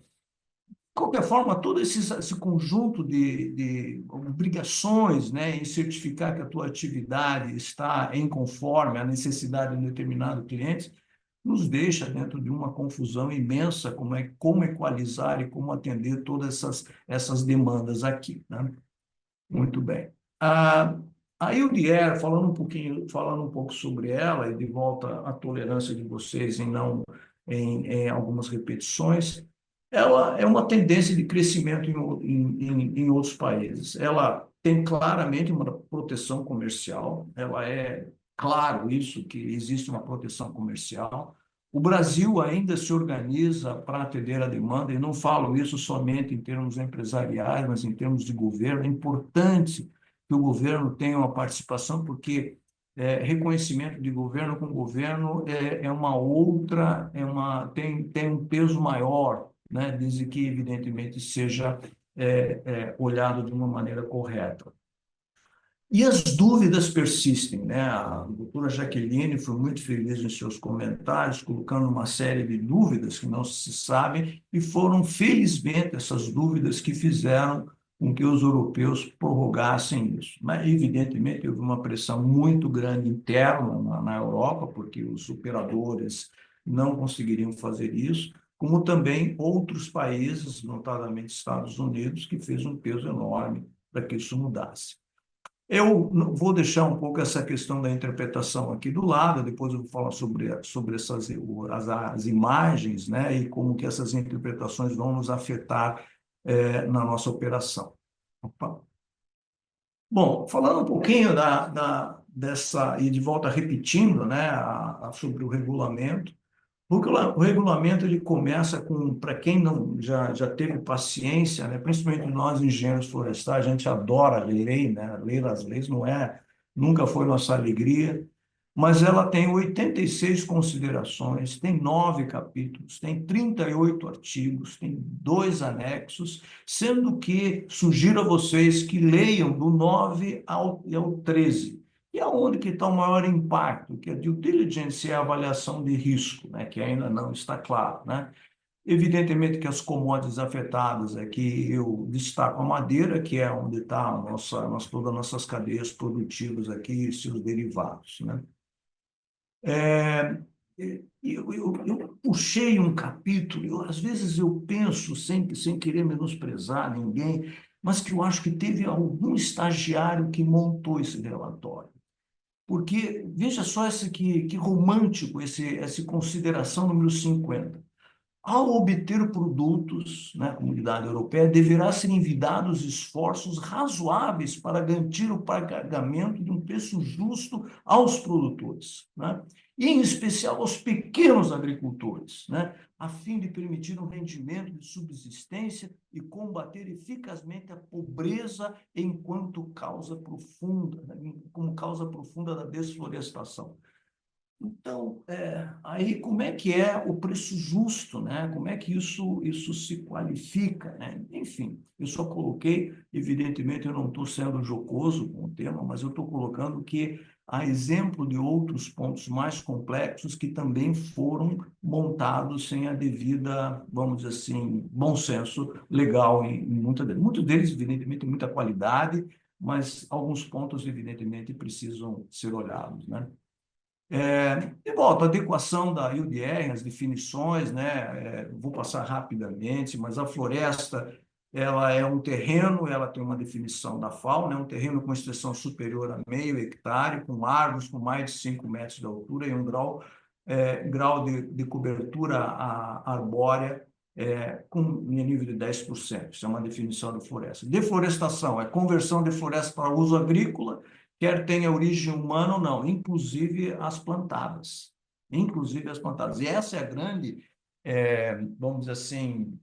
qualquer forma, todo esse conjunto de obrigações, né, em certificar que a tua atividade está em conforme à necessidade de um determinado cliente, nos deixa dentro de uma confusão imensa como equalizar e como atender todas essas demandas aqui, né? Muito bem. A UDR, falando um pouco sobre ela, e de volta à tolerância de vocês em algumas repetições, ela é uma tendência de crescimento em outros países. Ela tem claramente uma proteção comercial, ela é claro isso, que existe uma proteção comercial. O Brasil ainda se organiza para atender a demanda, e não falo isso somente em termos empresariais, mas em termos de governo. É importante que o governo tenha uma participação, porque reconhecimento de governo com governo é uma outra, tem um peso maior, né, desde que, evidentemente, seja olhado de uma maneira correta. E as dúvidas persistem, né? A doutora Jaqueline foi muito feliz em seus comentários, colocando uma série de dúvidas que não se sabem, e foram, felizmente, essas dúvidas que fizeram com que os europeus prorrogassem isso. Mas, evidentemente, houve uma pressão muito grande interna na Europa, porque os operadores não conseguiriam fazer isso, como também outros países, notadamente Estados Unidos, que fez um peso enorme para que isso mudasse. Eu vou deixar um pouco essa questão da interpretação aqui do lado, depois eu vou falar sobre as imagens, né, e como que essas interpretações vão nos afetar na nossa operação. Opa. Bom, falando um pouquinho dessa, e de volta repetindo, né, sobre o regulamento. O regulamento ele começa com, para quem não já teve paciência, né, principalmente nós engenheiros florestais, a gente adora lei, né, ler as leis nunca foi nossa alegria, mas ela tem 86 considerações, tem 9 capítulos, tem 38 artigos, tem 2 anexos, sendo que sugiro a vocês que leiam do 9 ao 13. E aonde que está o maior impacto? Que a due diligence é a avaliação de risco, né, que ainda não está claro, né? Evidentemente que as commodities afetadas aqui eu destaco a madeira, que é onde está todas as nossas cadeias produtivas aqui e seus derivados, né? Eu puxei um capítulo, às vezes eu penso, sem querer menosprezar ninguém, mas que eu acho que teve algum estagiário que montou esse relatório. Porque, veja só que romântico essa consideração número 50. Ao obter produtos na Comunidade Europeia, deverá ser envidados esforços razoáveis para garantir o pagamento de um preço justo aos produtores, né? E, em especial, aos pequenos agricultores, né? A fim de permitir um rendimento de subsistência e combater eficazmente a pobreza como causa profunda da desflorestação. Então, aí como é que é o preço justo, né? Como é que isso se qualifica, né? Enfim, eu só coloquei, evidentemente eu não estou sendo jocoso com o tema, mas eu estou colocando que há exemplo de outros pontos mais complexos que também foram montados sem a devida, vamos dizer assim, bom senso legal em muitos deles, evidentemente, têm muita qualidade, mas alguns pontos, evidentemente, precisam ser olhados, né? De volta, a adequação da UDR, as definições, né? Vou passar rapidamente, mas a floresta, ela é um terreno, ela tem uma definição da FAO, né? Um terreno com extensão superior a meio hectare, com árvores com mais de 5 metros de altura e um grau de cobertura arbórea com nível de 10%. Isso é uma definição de floresta. Deflorestação é conversão de floresta para uso agrícola, quer tenha origem humana ou não, inclusive as plantadas. Inclusive as plantadas. E essa é a grande, vamos dizer assim,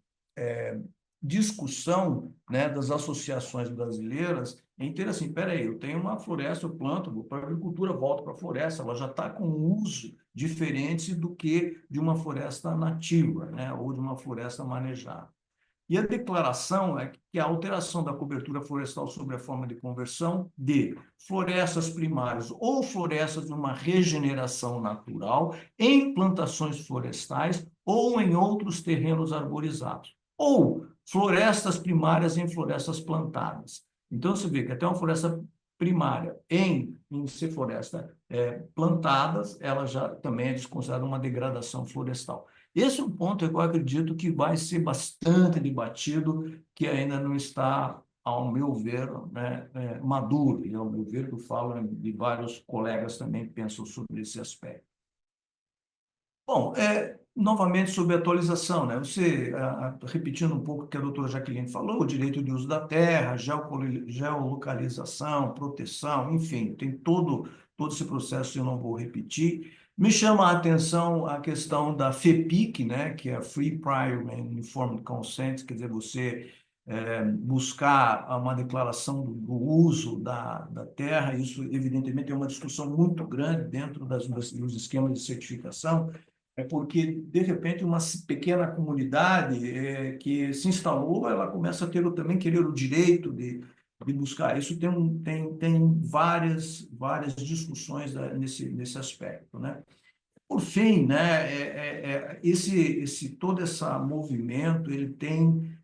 discussão, né, das associações brasileiras em ter assim, peraí, eu tenho uma floresta, eu planto, vou para a agricultura, volto para a floresta, ela já está com um uso diferente do que de uma floresta nativa, né, ou de uma floresta manejada. E a declaração é que a alteração da cobertura florestal sobre a forma de conversão de florestas primárias ou florestas de uma regeneração natural em plantações florestais ou em outros terrenos arborizados, ou florestas primárias em florestas plantadas. Então, você vê que até uma floresta primária em ser floresta plantadas, ela já também é desconsiderada uma degradação florestal. Esse é um ponto que eu acredito que vai ser bastante debatido, que ainda não está, ao meu ver, né, maduro. E, ao meu ver, eu falo de vários colegas também que pensam sobre esse aspecto. Bom, novamente sobre atualização, né? Você, repetindo um pouco o que a doutora Jaqueline falou, o direito de uso da terra, geolocalização, proteção, enfim, tem todo esse processo, eu não vou repetir. Me chama a atenção a questão da FEPIC, né? Que é a Free Prior and Informed Consent, quer dizer, você buscar uma declaração do uso da terra. Isso, evidentemente, é uma discussão muito grande dentro dos esquemas de certificação, porque, de repente, uma pequena comunidade que se instalou, ela começa a ter também querer o direito de buscar. Isso tem várias discussões nesse aspecto, né? Por fim, né, todo esse movimento, ele tem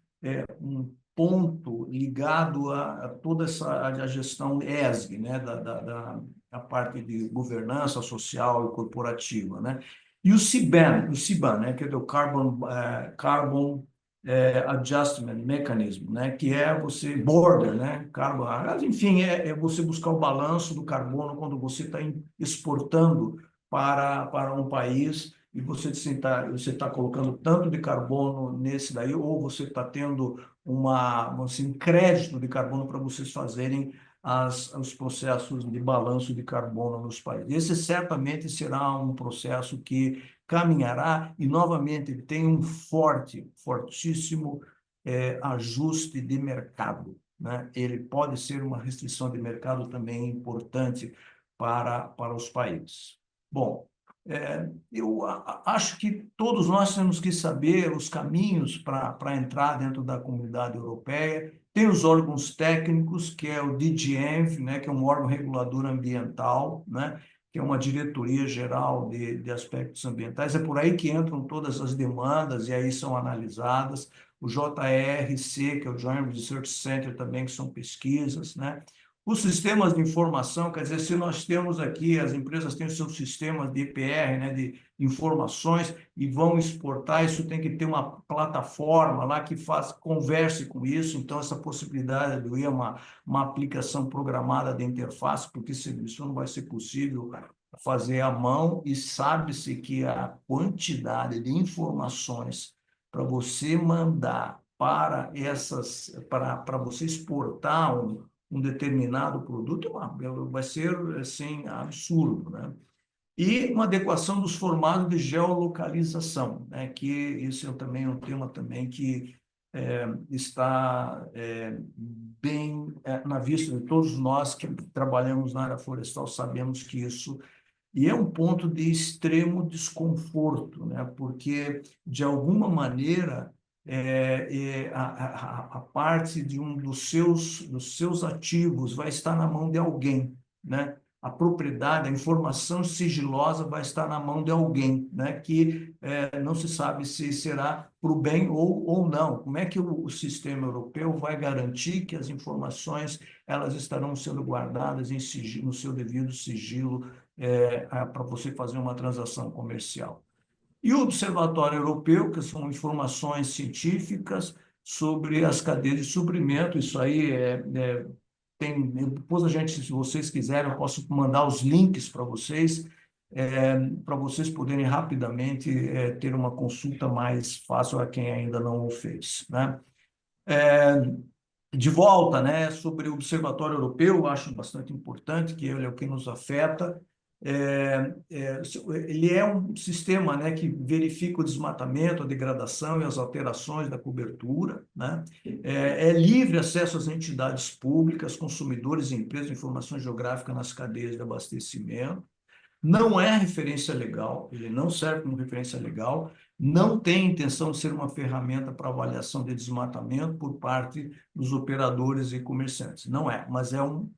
um ponto ligado a toda a gestão ESG, né, da parte de governança social e corporativa, né? E o CBAM, né, que é o Carbon Adjustment Mechanism, né, que é você border, né, enfim, é você buscar o balanço do carbono quando você está exportando para um país e você está colocando tanto de carbono nesse daí, ou você está tendo um crédito de carbono para vocês fazerem os processos de balanço de carbono nos países. Esse certamente será um processo que caminhará e, novamente, ele tem um fortíssimo ajuste de mercado, né? Ele pode ser uma restrição de mercado também importante para os países. Bom, eu acho que todos nós temos que saber os caminhos para entrar dentro da comunidade europeia. Tem os órgãos técnicos, que é o DGENV, né, que é um órgão regulador ambiental, né, que é uma diretoria geral de aspectos ambientais. É por aí que entram todas as demandas e aí são analisadas. O JRC, que é o Joint Research Center também, que são pesquisas, né? Os sistemas de informação, quer dizer, se nós temos aqui, as empresas têm os seus sistemas de EPR, né, de informações, e vão exportar, isso tem que ter uma plataforma lá que converse com isso, então essa possibilidade de ir uma aplicação programada de interface, porque isso não vai ser possível fazer à mão, e sabe-se que a quantidade de informações para você mandar para você exportar um determinado produto, vai ser assim, absurdo, né? E uma adequação dos formatos de geolocalização, né? Que esse também é um tema também que está bem na vista de todos nós que trabalhamos na área florestal, sabemos que isso E é um ponto de extremo desconforto, né? Porque, de alguma maneira, a parte de um dos seus ativos vai estar na mão de alguém, né? A propriedade, a informação sigilosa vai estar na mão de alguém, né? Que não se sabe se será para o bem ou não. Como é que o sistema europeu vai garantir que as informações elas estarão sendo guardadas em sigilo, no seu devido sigilo, para você fazer uma transação comercial? E o Observatório Europeu, que são informações científicas sobre as cadeias de suprimento. Isso aí depois a gente, se vocês quiserem, eu posso mandar os links para vocês poderem rapidamente ter uma consulta mais fácil a quem ainda não o fez, né? De volta, né, sobre o Observatório Europeu, eu acho bastante importante, que ele é o que nos afeta. Ele é um sistema, né, que verifica o desmatamento, a degradação e as alterações da cobertura, né? É livre acesso às entidades públicas, consumidores e empresas de informação geográfica nas cadeias de abastecimento. Não é referência legal, ele não serve como referência legal, não tem intenção de ser uma ferramenta para avaliação de desmatamento por parte dos operadores e comerciantes. Não é, mas é um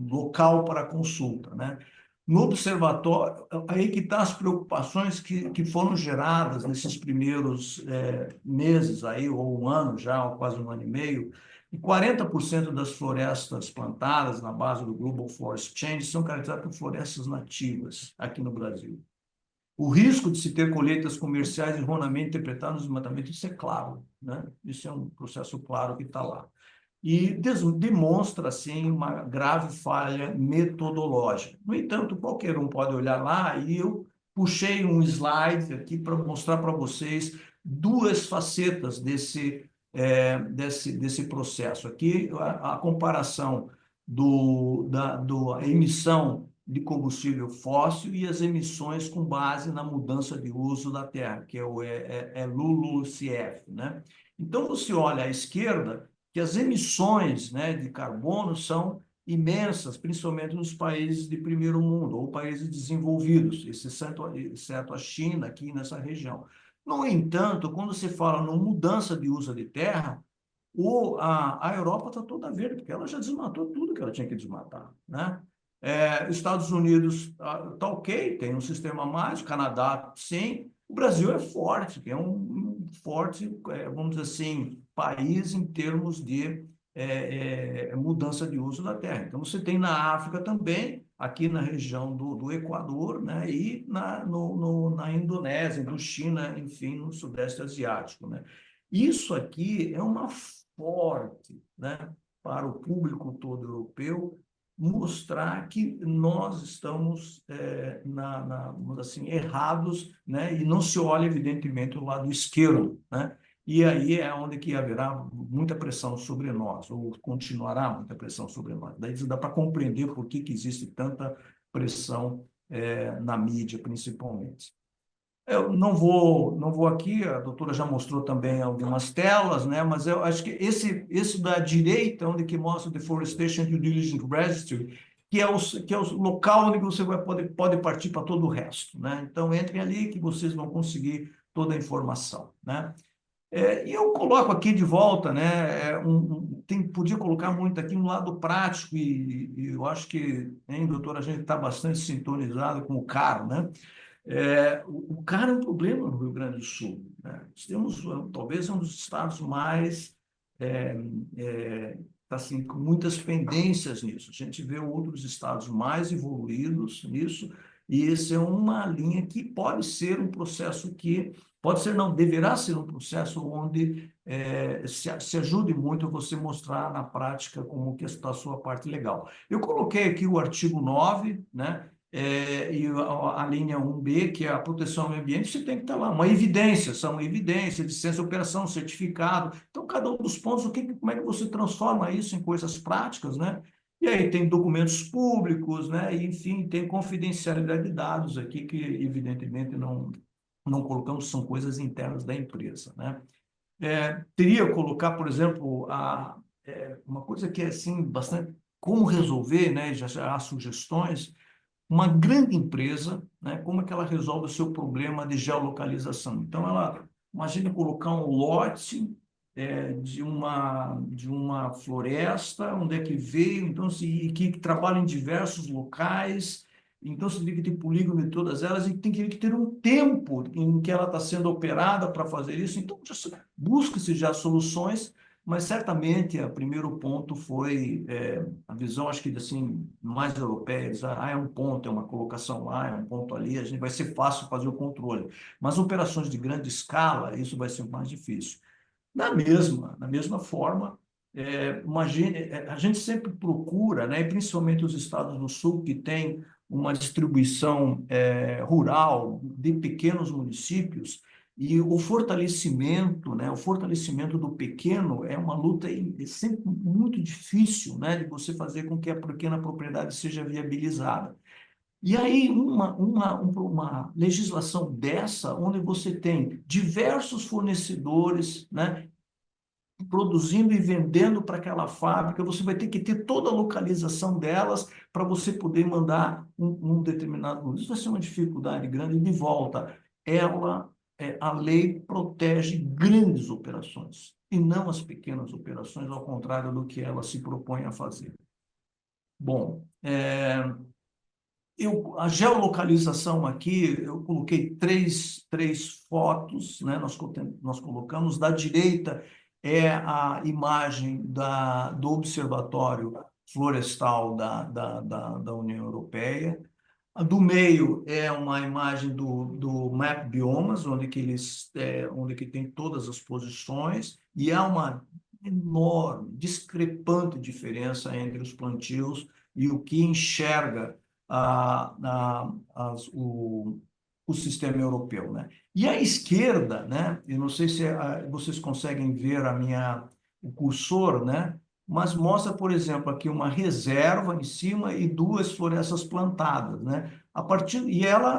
local para consulta, né? No observatório, aí que estão as preocupações que foram geradas nesses primeiros meses, aí, ou um ano já, ou quase um ano e meio. E 40% das florestas plantadas na base do Global Forest Change são caracterizadas por florestas nativas aqui no Brasil. O risco de se ter colheitas comerciais erroneamente interpretadas no desmatamento, isso é claro, né? Isso é um processo claro que está lá. E demonstra, assim, uma grave falha metodológica. No entanto, qualquer um pode olhar lá, e eu puxei um slide aqui para mostrar para vocês duas facetas desse processo. Aqui, a comparação da emissão de combustível fóssil e as emissões com base na mudança de uso da terra, que é o LULUCF, né? Então, você olha à esquerda, que as emissões, né, de carbono são imensas, principalmente nos países de primeiro mundo, ou países desenvolvidos, exceto a China, aqui nessa região. No entanto, quando se fala em mudança de uso de terra, a Europa está toda verde, porque ela já desmatou tudo que ela tinha que desmatar, né? Estados Unidos está ok, tem um sistema mais, Canadá, sim. O Brasil é forte, que é um forte, vamos dizer assim, país em termos de mudança de uso da terra. Então, você tem na África também, aqui na região do Equador, né, e na Indonésia, no China, enfim, no Sudeste Asiático, né? Isso aqui é uma forte, né, para o público todo europeu, mostrar que nós estamos assim, errados, né? E não se olha, evidentemente, o lado esquerdo, né? E aí é onde que haverá muita pressão sobre nós, ou continuará muita pressão sobre nós. Daí dá para compreender por que existe tanta pressão na mídia, principalmente. Eu não vou aqui, a doutora já mostrou também algumas telas, né? Mas eu acho que esse da direita, onde que mostra o Deforestation Due Diligence Registry, que é o local onde você pode partir para todo o resto, né? Então, entrem ali que vocês vão conseguir toda a informação, né? E eu coloco aqui de volta, né? Podia colocar muito aqui um lado prático, e eu acho que, hein, doutora, a gente está bastante sintonizado com o CAR, né? O CAR é um problema no Rio Grande do Sul, né? Nós temos, talvez, um dos estados mais, assim, com muitas pendências nisso. A gente vê outros estados mais evoluídos nisso, e esse é uma linha que pode ser um processo que, pode ser, não, deverá ser um processo onde se ajude muito a você mostrar na prática como que está a sua parte legal. Eu coloquei aqui o artigo 9, né? E a linha 1B, que é a proteção ao meio ambiente, você tem que estar lá, uma evidência, são evidência, licença de operação, certificado. Então, cada um dos pontos, como é que você transforma isso em coisas práticas, né? E aí tem documentos públicos, né? E, enfim, tem confidencialidade de dados aqui, que evidentemente não colocamos, são coisas internas da empresa, né? Teria que colocar, por exemplo, uma coisa que é assim, bastante como resolver, né? Já há sugestões. uma grande empresa, né, como é que ela resolve o seu problema de geolocalização. Então, ela imagina colocar um lote de uma floresta, onde é que veio, então, que trabalha em diversos locais, então você tem que ter polígono de todas elas e tem que ter um tempo em que ela está sendo operada para fazer isso. Então, busca-se já soluções, mas certamente o primeiro ponto foi a visão, acho que assim, mais europeia, diz, é um ponto, é uma colocação lá, é um ponto ali, a gente vai ser fácil fazer o controle. Mas operações de grande escala, isso vai ser mais difícil. Na mesma forma, imagine, a gente sempre procura, né, principalmente os estados do sul, que tem uma distribuição rural de pequenos municípios, e o fortalecimento, né, o fortalecimento do pequeno é uma luta sempre muito difícil, né, de você fazer com que a pequena propriedade seja viabilizada. E aí, uma legislação dessa, onde você tem diversos fornecedores, né, produzindo e vendendo para aquela fábrica, você vai ter que ter toda a localização delas para você poder mandar um determinado. Isso vai ser uma dificuldade grande. De volta, a lei protege grandes operações e não as pequenas operações, ao contrário do que ela se propõe a fazer. Bom, a geolocalização aqui, eu coloquei três fotos, né? Nós colocamos. Da direita é a imagem do Observatório Florestal da União Europeia. A do meio é uma imagem do Map Biomas, onde que tem todas as posições, e há uma enorme, discrepante diferença entre os plantios e o que enxerga o sistema europeu, né? E à esquerda, né? Eu não sei se vocês conseguem ver o cursor, né? Mas mostra, por exemplo, aqui uma reserva em cima e duas florestas plantadas, né?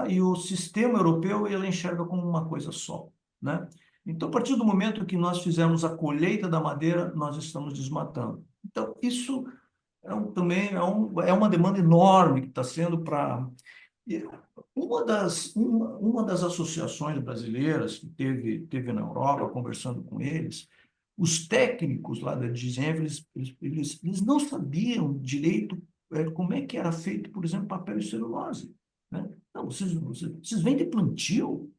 E o sistema europeu ela enxerga como uma coisa só, né? Então, a partir do momento que nós fizemos a colheita da madeira, nós estamos desmatando. Então, isso também é uma demanda enorme que está sendo para... Uma das associações brasileiras que teve na Europa, conversando com eles, os técnicos lá da Dizenv, eles não sabiam direito como é que era feito, por exemplo, papel e celulose, né? Não, vocês vendem plantio?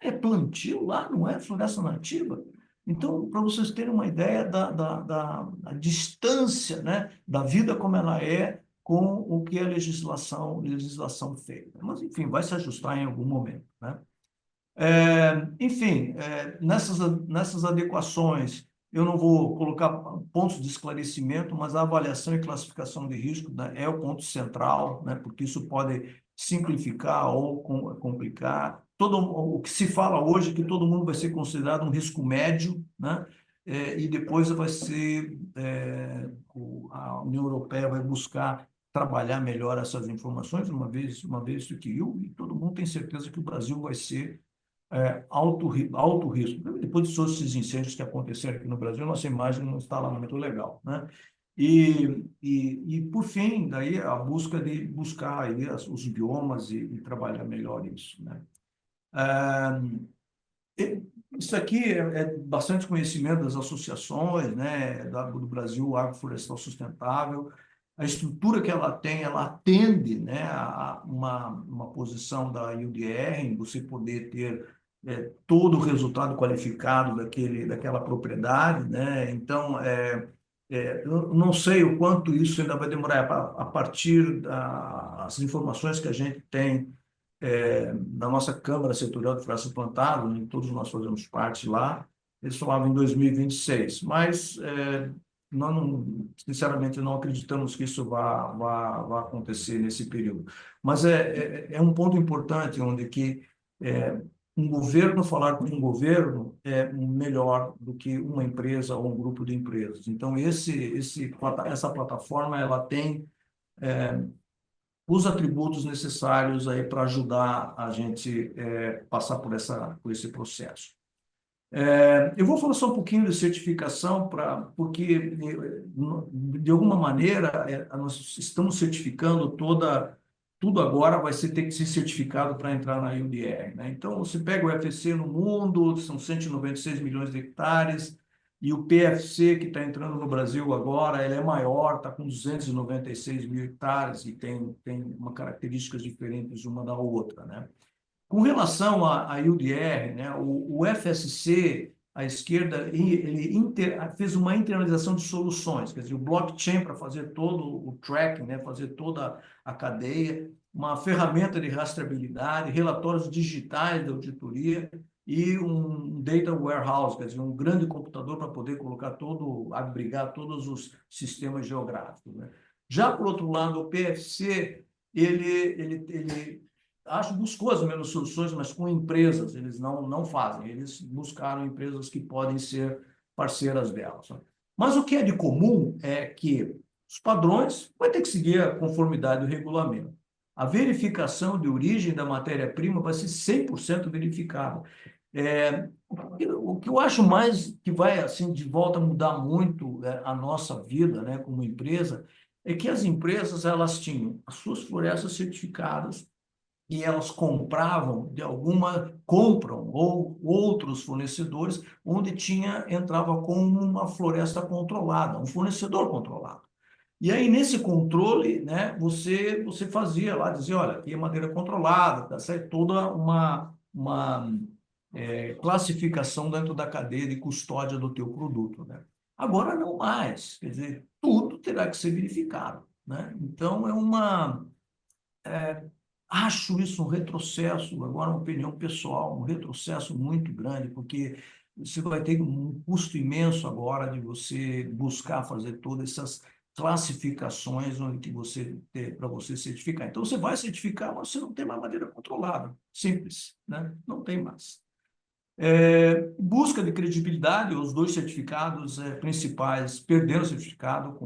É plantio lá, não é floresta nativa? Então, para vocês terem uma ideia da distância, né, da vida como ela é com o que a legislação fez. Mas, enfim, vai se ajustar em algum momento, né? Enfim, nessas adequações, eu não vou colocar pontos de esclarecimento, mas a avaliação e classificação de risco, né, é o ponto central, né, porque isso pode simplificar ou complicar. O que se fala hoje é que todo mundo vai ser considerado um risco médio, né, e depois a União Europeia vai buscar trabalhar melhor essas informações, uma vez adquiriu, e todo mundo tem certeza que o Brasil vai ser alto risco. Depois de todos esses incêndios que aconteceram aqui no Brasil, nossa imagem não está lá muito legal, né? E por fim, daí a busca de buscar aí os biomas e trabalhar melhor isso, né? Isso aqui é bastante conhecimento das associações, né, do Brasil Agroflorestal Sustentável. A estrutura que ela tem, ela atende, né, a uma posição da UDR, em você poder ter todo o resultado qualificado daquela propriedade, né? Então, eu não sei o quanto isso ainda vai demorar a partir das informações que a gente tem na nossa Câmara Setorial de Florestas Plantadas, em todos nós fazemos parte lá. Eles falavam em 2026, mas nós, sinceramente, não acreditamos que isso vá acontecer nesse período. Mas é um ponto importante, onde que um governo falar com um governo é melhor do que uma empresa ou um grupo de empresas. Então, essa plataforma ela tem os atributos necessários aí para ajudar a gente passar por esse processo. Eu vou falar só um pouquinho de certificação, porque, de alguma maneira, nós estamos certificando tudo agora vai ter que ser certificado para entrar na UDR, né? Então, você pega o FSC no mundo, são 196 milhões de hectares, e o PFC, que está entrando no Brasil agora, ele é maior, está com 296 mil hectares e tem uma características diferentes uma da outra, né? Com relação à UDR, né, o FSC, a esquerda, fez uma internalização de soluções, quer dizer, o blockchain para fazer todo o tracking, né, fazer toda a cadeia, uma ferramenta de rastreabilidade, relatórios digitais de auditoria e um data warehouse, quer dizer, um grande computador para poder colocar abrigar todos os sistemas geográficos, né? Já, por outro lado, o PFC, ele buscou as mesmas soluções, mas com empresas, eles não fazem, eles buscaram empresas que podem ser parceiras delas. Mas o que é de comum é que os padrões vão ter que seguir a conformidade do regulamento. A verificação de origem da matéria-prima vai ser 100% verificada. O que eu acho mais que vai, assim, de volta a mudar muito a nossa vida, né, como empresa, é que as empresas, elas tinham as suas florestas certificadas, e elas compram ou outros fornecedores onde entrava com uma floresta controlada, um fornecedor controlado. E aí, nesse controle, né, você fazia lá, dizia, olha, aqui é madeira controlada, tá certo? Toda uma classificação dentro da cadeia de custódia do teu produto, né? Agora não mais, quer dizer, tudo terá que ser verificado, né? Então, acho isso um retrocesso, agora uma opinião pessoal, um retrocesso muito grande, porque você vai ter um custo imenso agora de você buscar fazer todas essas classificações onde que para você certificar. Então, você vai certificar, mas você não tem mais madeira controlada. Simples, né? Não tem mais. Busca de credibilidade, os dois certificados principais perderam o certificado,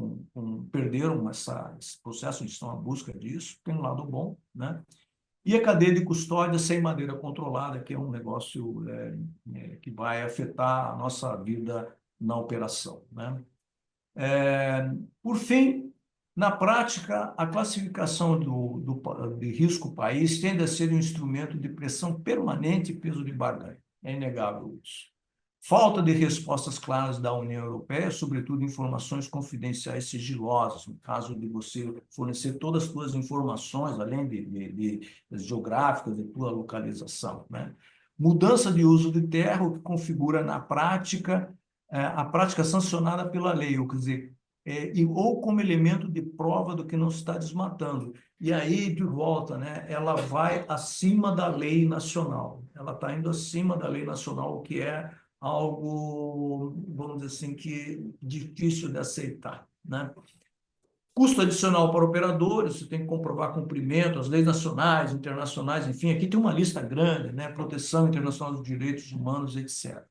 perderam esse processo, eles estão à busca disso, tem um lado bom, né? E a cadeia de custódia sem madeira controlada, que é um negócio que vai afetar a nossa vida na operação, né? Por fim, na prática, a classificação de risco país tende a ser um instrumento de pressão permanente e peso de barganha. É inegável isso. Falta de respostas claras da União Europeia, sobretudo informações confidenciais sigilosas, no caso de você fornecer todas as suas informações, além de geográficas, de tua localização, né? Mudança de uso de terra, o que configura na prática a prática sancionada pela lei, ou quer dizer, ou como elemento de prova do que não se está desmatando. E aí, de volta, né, ela vai acima da lei nacional. Ela está indo acima da lei nacional, o que é algo, vamos dizer assim, que difícil de aceitar, né? Custo adicional para operadores, você tem que comprovar cumprimento, as leis nacionais, internacionais, enfim, aqui tem uma lista grande, né? Proteção internacional dos direitos humanos, etc.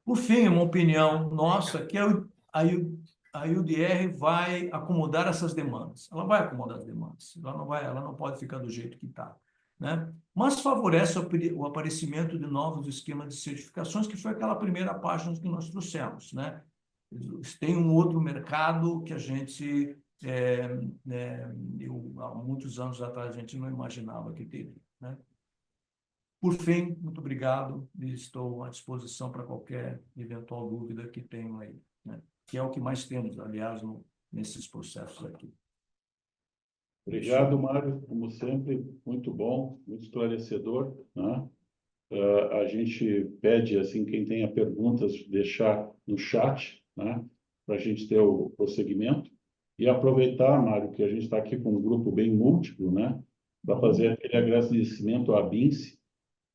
Por fim, uma opinião nossa, que a UDR vai acomodar essas demandas. Ela vai acomodar as demandas, ela não pode ficar do jeito que está, né? Mas favorece o aparecimento de novos esquemas de certificações, que foi aquela primeira página que nós trouxemos, né? Tem um outro mercado que a gente, há muitos anos atrás, a gente não imaginava que teria, né? Por fim, muito obrigado e estou à disposição para qualquer eventual dúvida que tenham aí, né? Que é o que mais temos, aliás, nesses processos aqui. Obrigado, Mário, como sempre, muito bom, muito esclarecedor, né? A gente pede, assim, quem tenha perguntas, deixar no chat, né? Para a gente ter o prosseguimento. E aproveitar, Mário, que a gente está aqui com um grupo bem múltiplo, né? Para fazer aquele agradecimento à BINSE,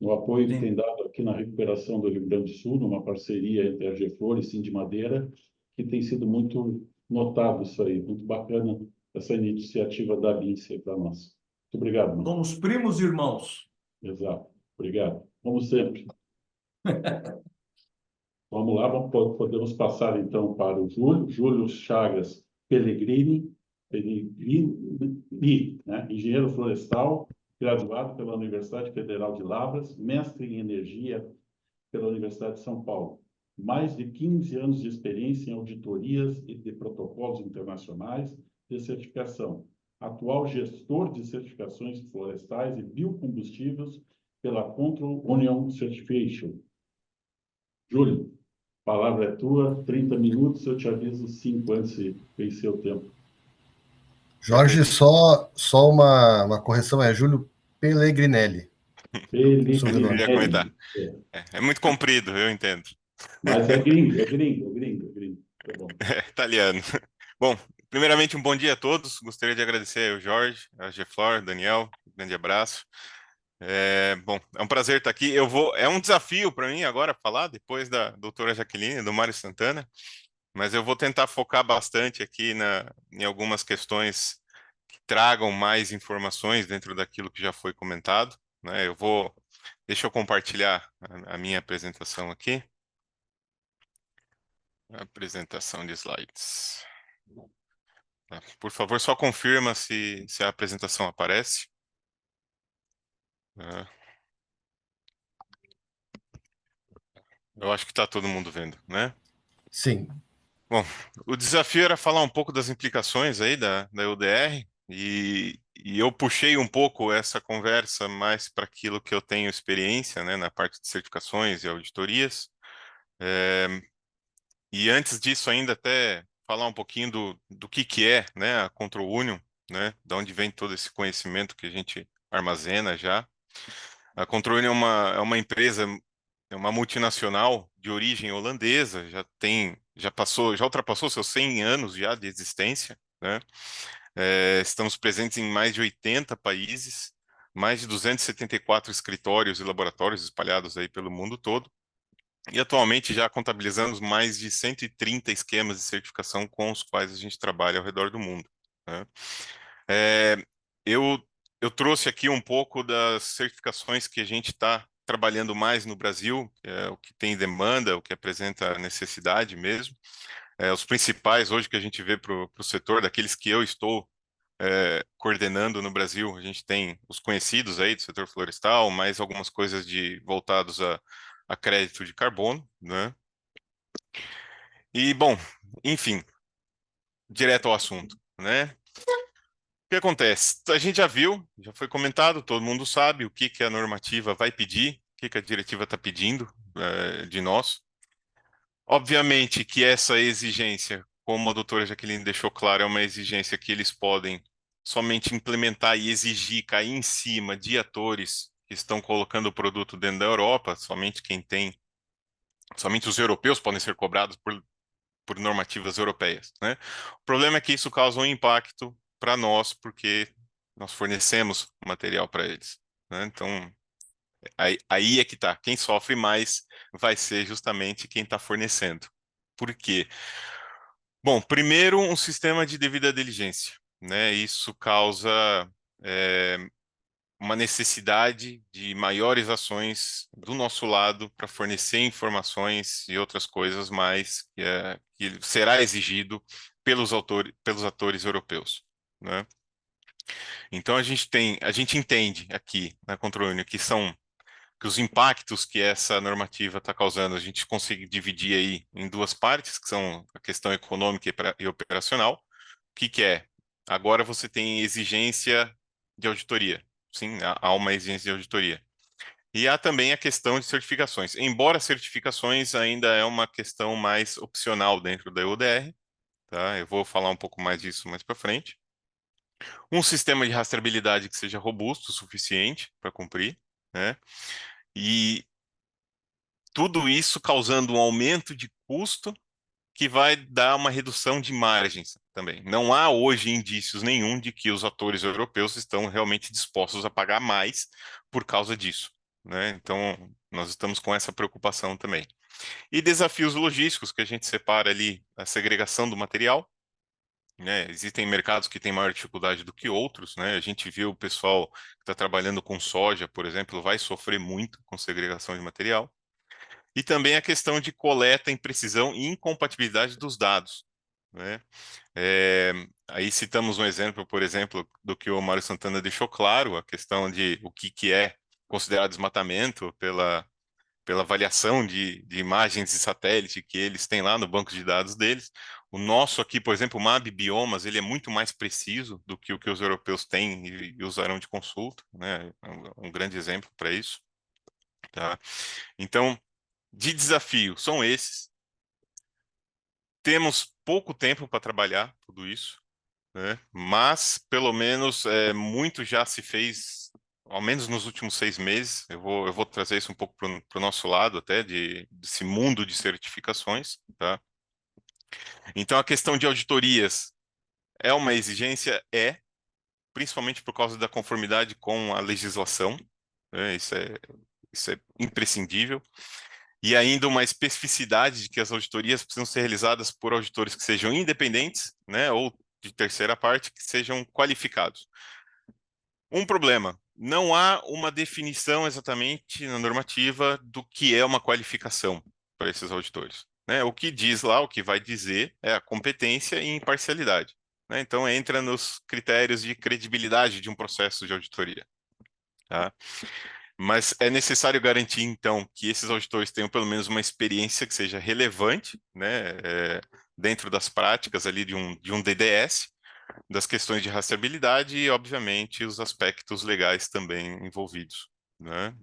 no apoio que tem dado aqui na recuperação do Rio Grande do Sul, numa parceria entre a Geflor e Sindmadeira, que tem sido muito notável isso aí, muito bacana essa iniciativa da BINSE para nós. Muito obrigado, Mário. Somos primos e irmãos. Exato. Obrigado. Como sempre. Vamos lá, podemos passar então para o Júlio Chagas Pellegrini, né? Engenheiro florestal, graduado pela Universidade Federal de Lavras, mestre em energia pela Universidade de São Paulo. Mais de 15 anos de experiência em auditorias e de protocolos internacionais de certificação. atual gestor de certificações florestais e biocombustíveis pela Control Union Certification. Júlio, a palavra é tua, 30 minutos, eu te aviso 5 antes de vencer o tempo. Jorge, só uma correção, é Júlio Pellegrinelli, o Pellegrini. Eu sobrenome. ia comentar. É muito comprido, eu entendo. Mas é gringo, é gringo, é gringo, é gringo. Tá bom. É italiano. Bom, primeiramente, um bom dia a todos. Gostaria de agradecer ao Jorge, a Geflor, Daniel, um grande abraço. Bom, é um prazer estar aqui. É um desafio para mim agora falar, depois da doutora Jaqueline e do Mário Santana, mas eu vou tentar focar bastante aqui em algumas questões que tragam mais informações dentro daquilo que já foi comentado, né? Deixa eu compartilhar a minha apresentação aqui. Apresentação de slides. Tá. Por favor, só confirma se a apresentação aparece. Ah, eu acho que está todo mundo vendo, né? Sim, Bom, o desafio era falar um pouco das implicações aí da UDR e eu puxei um pouco essa conversa mais para aquilo que eu tenho experiência, né, na parte de certificações e auditorias. É, e antes disso ainda até falar um pouquinho do que é, né, a Control Union, né, de onde vem todo esse conhecimento que a gente armazena já. A Control Union é uma empresa, é uma multinacional de origem holandesa, já ultrapassou seus 100 anos já de existência, né? Estamos presentes em mais de 80 países, mais de 274 escritórios e laboratórios espalhados aí pelo mundo todo. E atualmente já contabilizamos mais de 130 esquemas de certificação com os quais a gente trabalha ao redor do mundo, né? É, eu, eu trouxe aqui um pouco das certificações que a gente está trabalhando mais no Brasil, o que tem demanda, o que apresenta necessidade mesmo. Os principais hoje que a gente vê para o setor, daqueles que eu estou coordenando no Brasil, a gente tem os conhecidos aí do setor florestal, mais algumas coisas voltados a crédito de carbono, né? E, bom, enfim, direto ao assunto, né? O que acontece? A gente já viu, já foi comentado, todo mundo sabe o que a normativa vai pedir, o que a diretiva está pedindo de nós. Obviamente que essa exigência, como a doutora Jaqueline deixou claro, é uma exigência que eles podem somente implementar e exigir cair em cima de atores que estão colocando o produto dentro da Europa, somente os europeus podem ser cobrados por normativas europeias, né? O problema é que isso causa um impacto para nós, porque nós fornecemos material para eles, né? Então, aí é que tá. Quem sofre mais vai ser justamente quem está fornecendo. Por quê? Bom, primeiro, um sistema de devida diligência, né? Isso causa é, uma necessidade de maiores ações do nosso lado para fornecer informações e outras coisas mais que será exigido pelos atores europeus, né? Então a gente entende aqui na Controle que os impactos que essa normativa está causando, a gente consegue dividir aí em duas partes, que são a questão econômica e operacional. O que é? Agora você tem exigência de auditoria. Sim, há uma exigência de auditoria. E há também a questão de certificações. Embora certificações ainda é uma questão mais opcional dentro da EUDR, tá? Eu vou falar um pouco mais disso mais para frente. Um sistema de rastreabilidade que seja robusto o suficiente para cumprir, né? E tudo isso causando um aumento de custo que vai dar uma redução de margens também. Não há hoje indícios nenhum de que os atores europeus estão realmente dispostos a pagar mais por causa disso, né? Então, nós estamos com essa preocupação também. E desafios logísticos, que a gente separa ali a segregação do material, né? Existem mercados que têm maior dificuldade do que outros, né? A gente viu o pessoal que está trabalhando com soja, por exemplo, vai sofrer muito com segregação de material. E também a questão de coleta, imprecisão e incompatibilidade dos dados, né? Aí citamos um exemplo, por exemplo, do que o Mário Santana deixou claro, a questão de o que é considerado desmatamento pela avaliação de imagens de satélite que eles têm lá no banco de dados deles. O nosso aqui, por exemplo, o MAB Biomas, ele é muito mais preciso do que o que os europeus têm e usarão de consulta, né? Um grande exemplo para isso, tá? Então, de desafio, são esses. Temos pouco tempo para trabalhar tudo isso, né? Mas, pelo menos, muito já se fez, ao menos nos últimos 6 meses. Eu vou trazer isso um pouco para o nosso lado até, desse mundo de certificações, tá? Então, a questão de auditorias é uma exigência? Principalmente por causa da conformidade com a legislação, né? Isso é imprescindível. E ainda uma especificidade de que as auditorias precisam ser realizadas por auditores que sejam independentes, né, ou de terceira parte, que sejam qualificados. Um problema, não há uma definição exatamente na normativa do que é uma qualificação para esses auditores, né? O que diz lá, o que vai dizer é a competência e imparcialidade, né? Então entra nos critérios de credibilidade de um processo de auditoria, tá? Mas é necessário garantir, então, que esses auditores tenham pelo menos uma experiência que seja relevante, né, dentro das práticas ali de um DDS, das questões de rastreabilidade e, obviamente, os aspectos legais também envolvidos, né?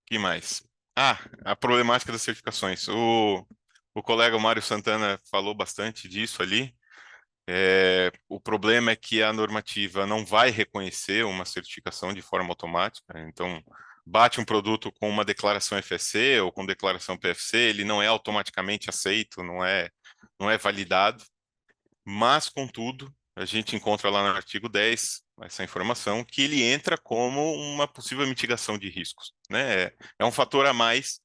Que mais? Ah, a problemática das certificações. O colega Mário Santana falou bastante disso ali. O problema é que a normativa não vai reconhecer uma certificação de forma automática. Então, bate um produto com uma declaração FSC ou com declaração PFC, ele não é automaticamente aceito, não é validado. Mas, contudo, a gente encontra lá no artigo 10 essa informação que ele entra como uma possível mitigação de riscos, né? É um fator a mais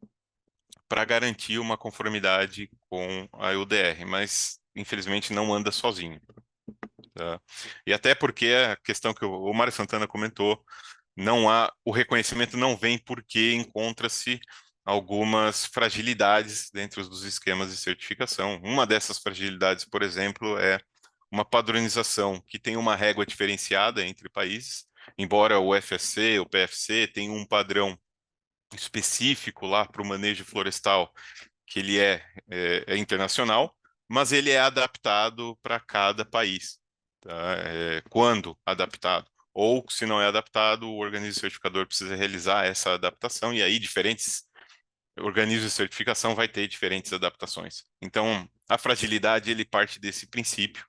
para garantir uma conformidade com a UDR, mas infelizmente não anda sozinho, tá? E até porque a questão que o Mário Santana comentou, o reconhecimento não vem porque encontra-se algumas fragilidades dentro dos esquemas de certificação. Uma dessas fragilidades, por exemplo, é uma padronização que tem uma régua diferenciada entre países, embora o FSC, o PFC tenham um padrão específico lá para o manejo florestal, que ele é internacional, mas ele é adaptado para cada país, tá? Quando adaptado. Ou, se não é adaptado, o organismo certificador precisa realizar essa adaptação, e aí diferentes organismos de certificação vai ter diferentes adaptações. Então, a fragilidade, ele parte desse princípio.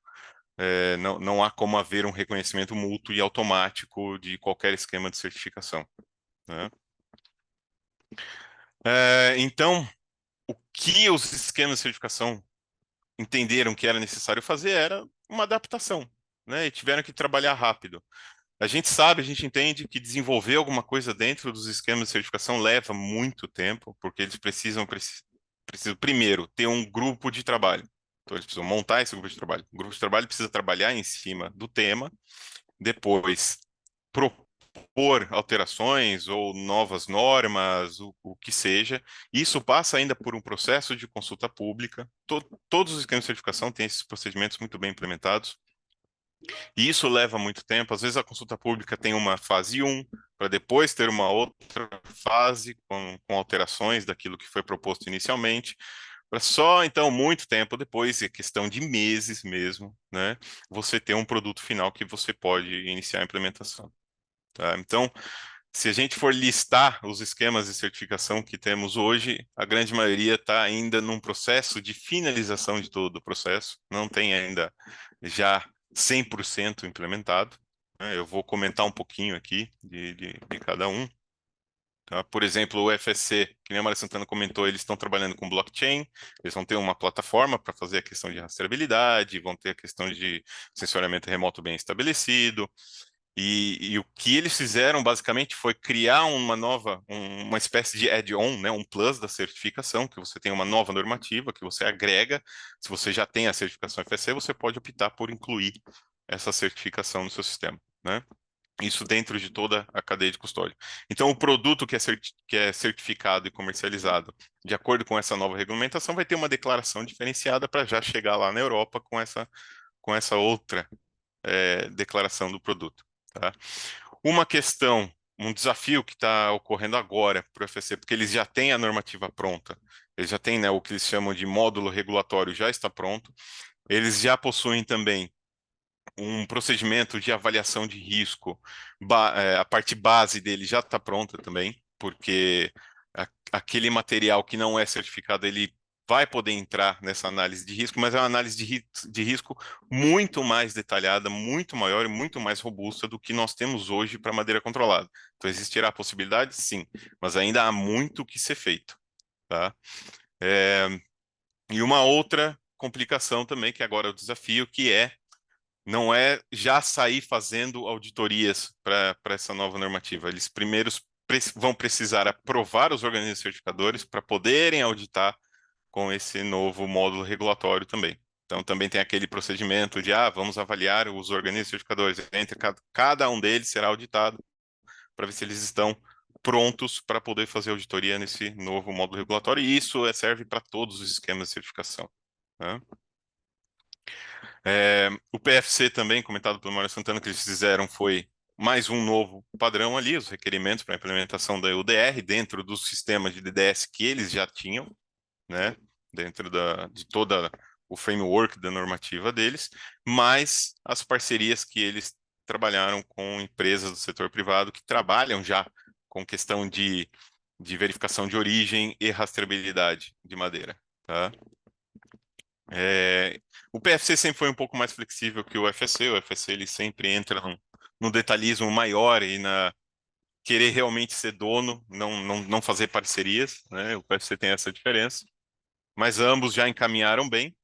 Não há como haver um reconhecimento mútuo e automático de qualquer esquema de certificação, né? Então, o que os esquemas de certificação entenderam que era necessário fazer era uma adaptação, né? E tiveram que trabalhar rápido. A gente sabe, a gente entende que desenvolver alguma coisa dentro dos esquemas de certificação leva muito tempo, porque eles precisam primeiro ter um grupo de trabalho. Então, eles precisam montar esse grupo de trabalho. O grupo de trabalho precisa trabalhar em cima do tema, depois propor alterações ou novas normas, o que seja. Isso passa ainda por um processo de consulta pública. Todos os esquemas de certificação têm esses procedimentos muito bem implementados. E isso leva muito tempo. Às vezes a consulta pública tem uma fase 1, para depois ter uma outra fase com alterações daquilo que foi proposto inicialmente, para só então muito tempo depois, é questão de meses mesmo, né, você ter um produto final que você pode iniciar a implementação, tá? Então, se a gente for listar os esquemas de certificação que temos hoje, a grande maioria está ainda num processo de finalização de todo o processo, não tem ainda já 100% implementado, né? Eu vou comentar um pouquinho aqui de cada um. Tá? Por exemplo, o FSC, que nem a Maria Santana comentou, eles estão trabalhando com blockchain, eles vão ter uma plataforma para fazer a questão de rastreabilidade, vão ter a questão de sensoriamento remoto bem estabelecido. E o que eles fizeram basicamente foi criar uma espécie de add-on, né, um plus da certificação, que você tem uma nova normativa que você agrega. Se você já tem a certificação FSC, você pode optar por incluir essa certificação no seu sistema, né? Isso dentro de toda a cadeia de custódia. Então, o produto que é certificado e comercializado de acordo com essa nova regulamentação vai ter uma declaração diferenciada para já chegar lá na Europa com essa outra declaração do produto, tá? Uma questão, um desafio que está ocorrendo agora para o FSC, porque eles já têm a normativa pronta eles já têm, né, o que eles chamam de módulo regulatório já está pronto. Eles já possuem também um procedimento de avaliação de risco, a parte base dele já está pronta também, porque aquele material que não é certificado, ele vai poder entrar nessa análise de risco, mas é uma análise de risco muito mais detalhada, muito maior e muito mais robusta do que nós temos hoje para madeira controlada. Então, existirá a possibilidade? Sim, mas ainda há muito o que ser feito, tá? E uma outra complicação também, que agora é o desafio, que não é já sair fazendo auditorias para essa nova normativa. Eles primeiros vão precisar aprovar os organismos certificadores para poderem auditar com esse novo módulo regulatório também. Então, também tem aquele procedimento de, vamos avaliar os organismos certificadores. Entre cada um deles será auditado para ver se eles estão prontos para poder fazer auditoria nesse novo módulo regulatório. E isso serve para todos os esquemas de certificação, né? O PFC também, comentado pelo Mário Santana, que eles fizeram foi mais um novo padrão ali, os requerimentos para a implementação da EUDR dentro do sistema de DDS que eles já tinham, né, dentro de toda o framework da normativa deles, mais as parcerias que eles trabalharam com empresas do setor privado que trabalham já com questão de verificação de origem e rastreabilidade de madeira, tá? O PFC sempre foi um pouco mais flexível que o UFSC. O UFSC ele sempre entra no detalhismo maior e na querer realmente ser dono, não fazer parcerias, né? O PFC tem essa diferença, mas ambos já encaminharam bem.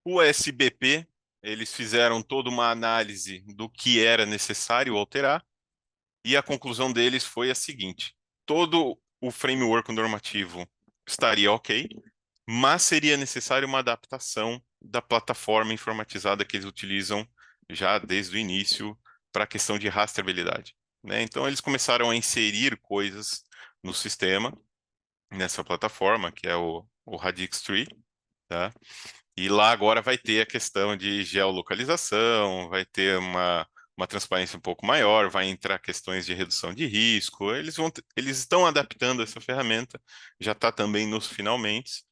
O SBP, eles fizeram toda uma análise do que era necessário alterar e a conclusão deles foi a seguinte: todo o framework normativo estaria ok, mas seria necessário uma adaptação da plataforma informatizada que eles utilizam já desde o início para a questão de rastreabilidade, né? Então, eles começaram a inserir coisas no sistema, nessa plataforma, que é o Radix Tree, tá? E lá agora vai ter a questão de geolocalização, vai ter uma transparência um pouco maior, vai entrar questões de redução de risco. Eles estão adaptando essa ferramenta, já está também nos finalmente,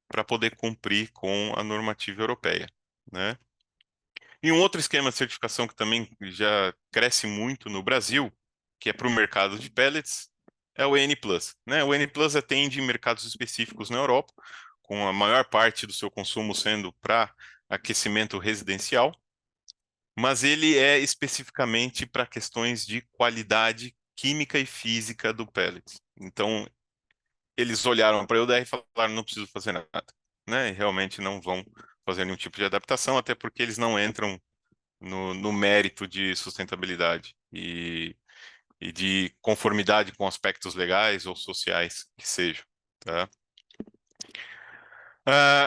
para poder cumprir com a normativa europeia, né? E um outro esquema de certificação que também já cresce muito no Brasil, que é para o mercado de pellets, é o N+, né? O N+ atende mercados específicos na Europa, com a maior parte do seu consumo sendo para aquecimento residencial, mas ele é especificamente para questões de qualidade química e física do pellet. Então, eles olharam para a EUDR e falaram, não preciso fazer nada, né? E realmente não vão fazer nenhum tipo de adaptação, até porque eles não entram no mérito de sustentabilidade e de conformidade com aspectos legais ou sociais que sejam, tá?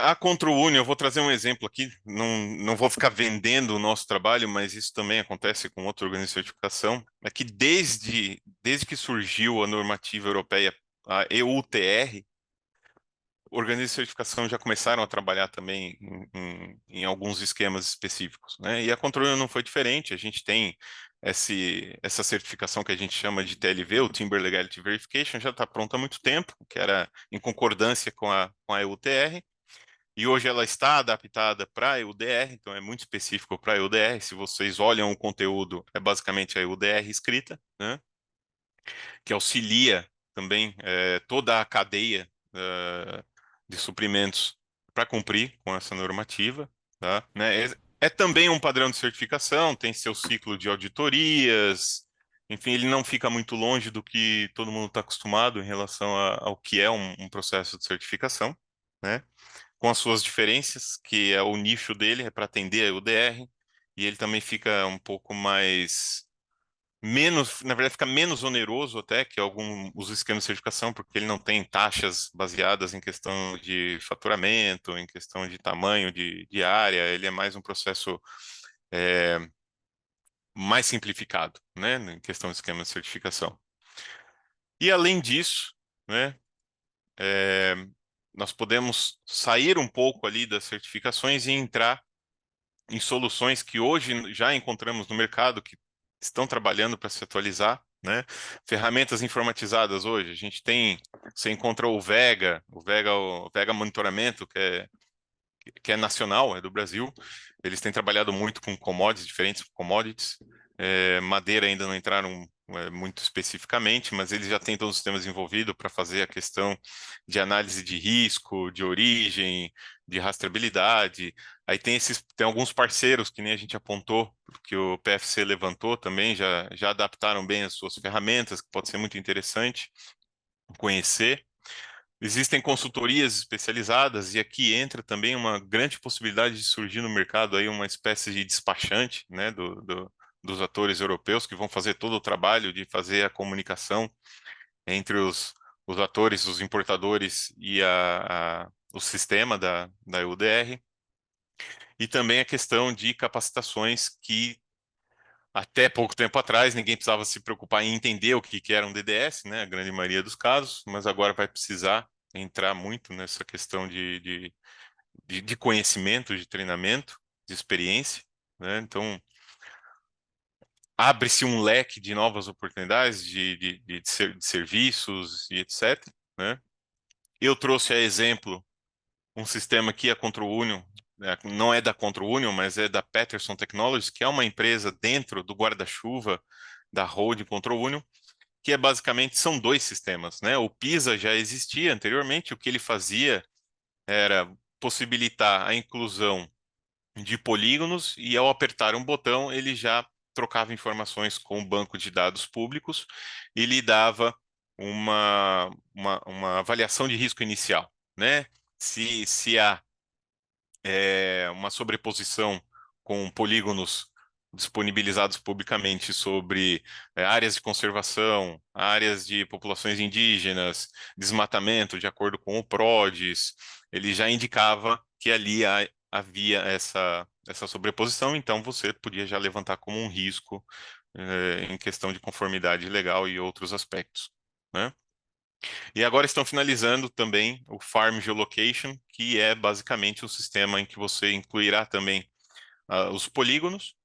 A ControlUni, eu vou trazer um exemplo aqui, não vou ficar vendendo o nosso trabalho, mas isso também acontece com outro organismo de certificação, é que desde que surgiu a normativa europeia, a EUTR, organismos de certificação já começaram a trabalhar também em alguns esquemas específicos, né? E a Control não foi diferente. A gente tem essa certificação que a gente chama de TLV, o Timber Legality Verification, já está pronta há muito tempo, que era em concordância com a EUTR, e hoje ela está adaptada para a EUDR, então é muito específico para a EUDR. Se vocês olham o conteúdo, é basicamente a EUDR escrita, né? Que auxilia também toda a cadeia de suprimentos para cumprir com essa normativa, tá? Né? É também um padrão de certificação, tem seu ciclo de auditorias, enfim, ele não fica muito longe do que todo mundo está acostumado em relação ao que é um processo de certificação, né? Com as suas diferenças, que é o nicho dele, é para atender a UDR, e ele também fica um pouco mais menos, na verdade, fica menos oneroso até que os esquemas de certificação, porque ele não tem taxas baseadas em questão de faturamento, em questão de tamanho de área, ele é mais um processo é, mais simplificado, né, em questão de esquema de certificação. E além disso, né, é, nós podemos sair um pouco ali das certificações e entrar em soluções que hoje já encontramos no mercado, que estão trabalhando para se atualizar, né? Ferramentas informatizadas hoje, a gente tem, você encontra o Vega Monitoramento, que é nacional, é do Brasil. Eles têm trabalhado muito com commodities, diferentes commodities. Madeira ainda não entraram muito especificamente, mas eles já têm todos os sistemas envolvidos para fazer a questão de análise de risco, de origem, de rastreabilidade. Aí tem alguns parceiros que nem a gente apontou, que o PFC levantou também, já adaptaram bem as suas ferramentas, que pode ser muito interessante conhecer. Existem consultorias especializadas e aqui entra também uma grande possibilidade de surgir no mercado aí uma espécie de despachante, né, dos atores europeus que vão fazer todo o trabalho de fazer a comunicação entre os atores, os importadores e o sistema da UDR. E também a questão de capacitações que até pouco tempo atrás ninguém precisava se preocupar em entender o que era um DDS, né, a grande maioria dos casos, mas agora vai precisar entrar muito nessa questão de conhecimento, de treinamento, de experiência, né? Então, abre-se um leque de novas oportunidades de serviços e etc., né? Eu trouxe a exemplo um sistema aqui, a Control Union, né? Não é da Control Union, mas é da Peterson Technologies, que é uma empresa dentro do guarda-chuva da Holding Control Union, que é basicamente, são dois sistemas, né? O PISA já existia anteriormente, o que ele fazia era possibilitar a inclusão de polígonos e ao apertar um botão ele já trocava informações com o banco de dados públicos e lhe dava uma avaliação de risco inicial, né? Se há uma sobreposição com polígonos disponibilizados publicamente sobre áreas de conservação, áreas de populações indígenas, desmatamento, de acordo com o PRODES, ele já indicava que ali havia essa sobreposição, então você podia já levantar como um risco em questão de conformidade legal e outros aspectos, né? E agora estão finalizando também o Farm Geolocation, que é basicamente um sistema em que você incluirá também os polígonos,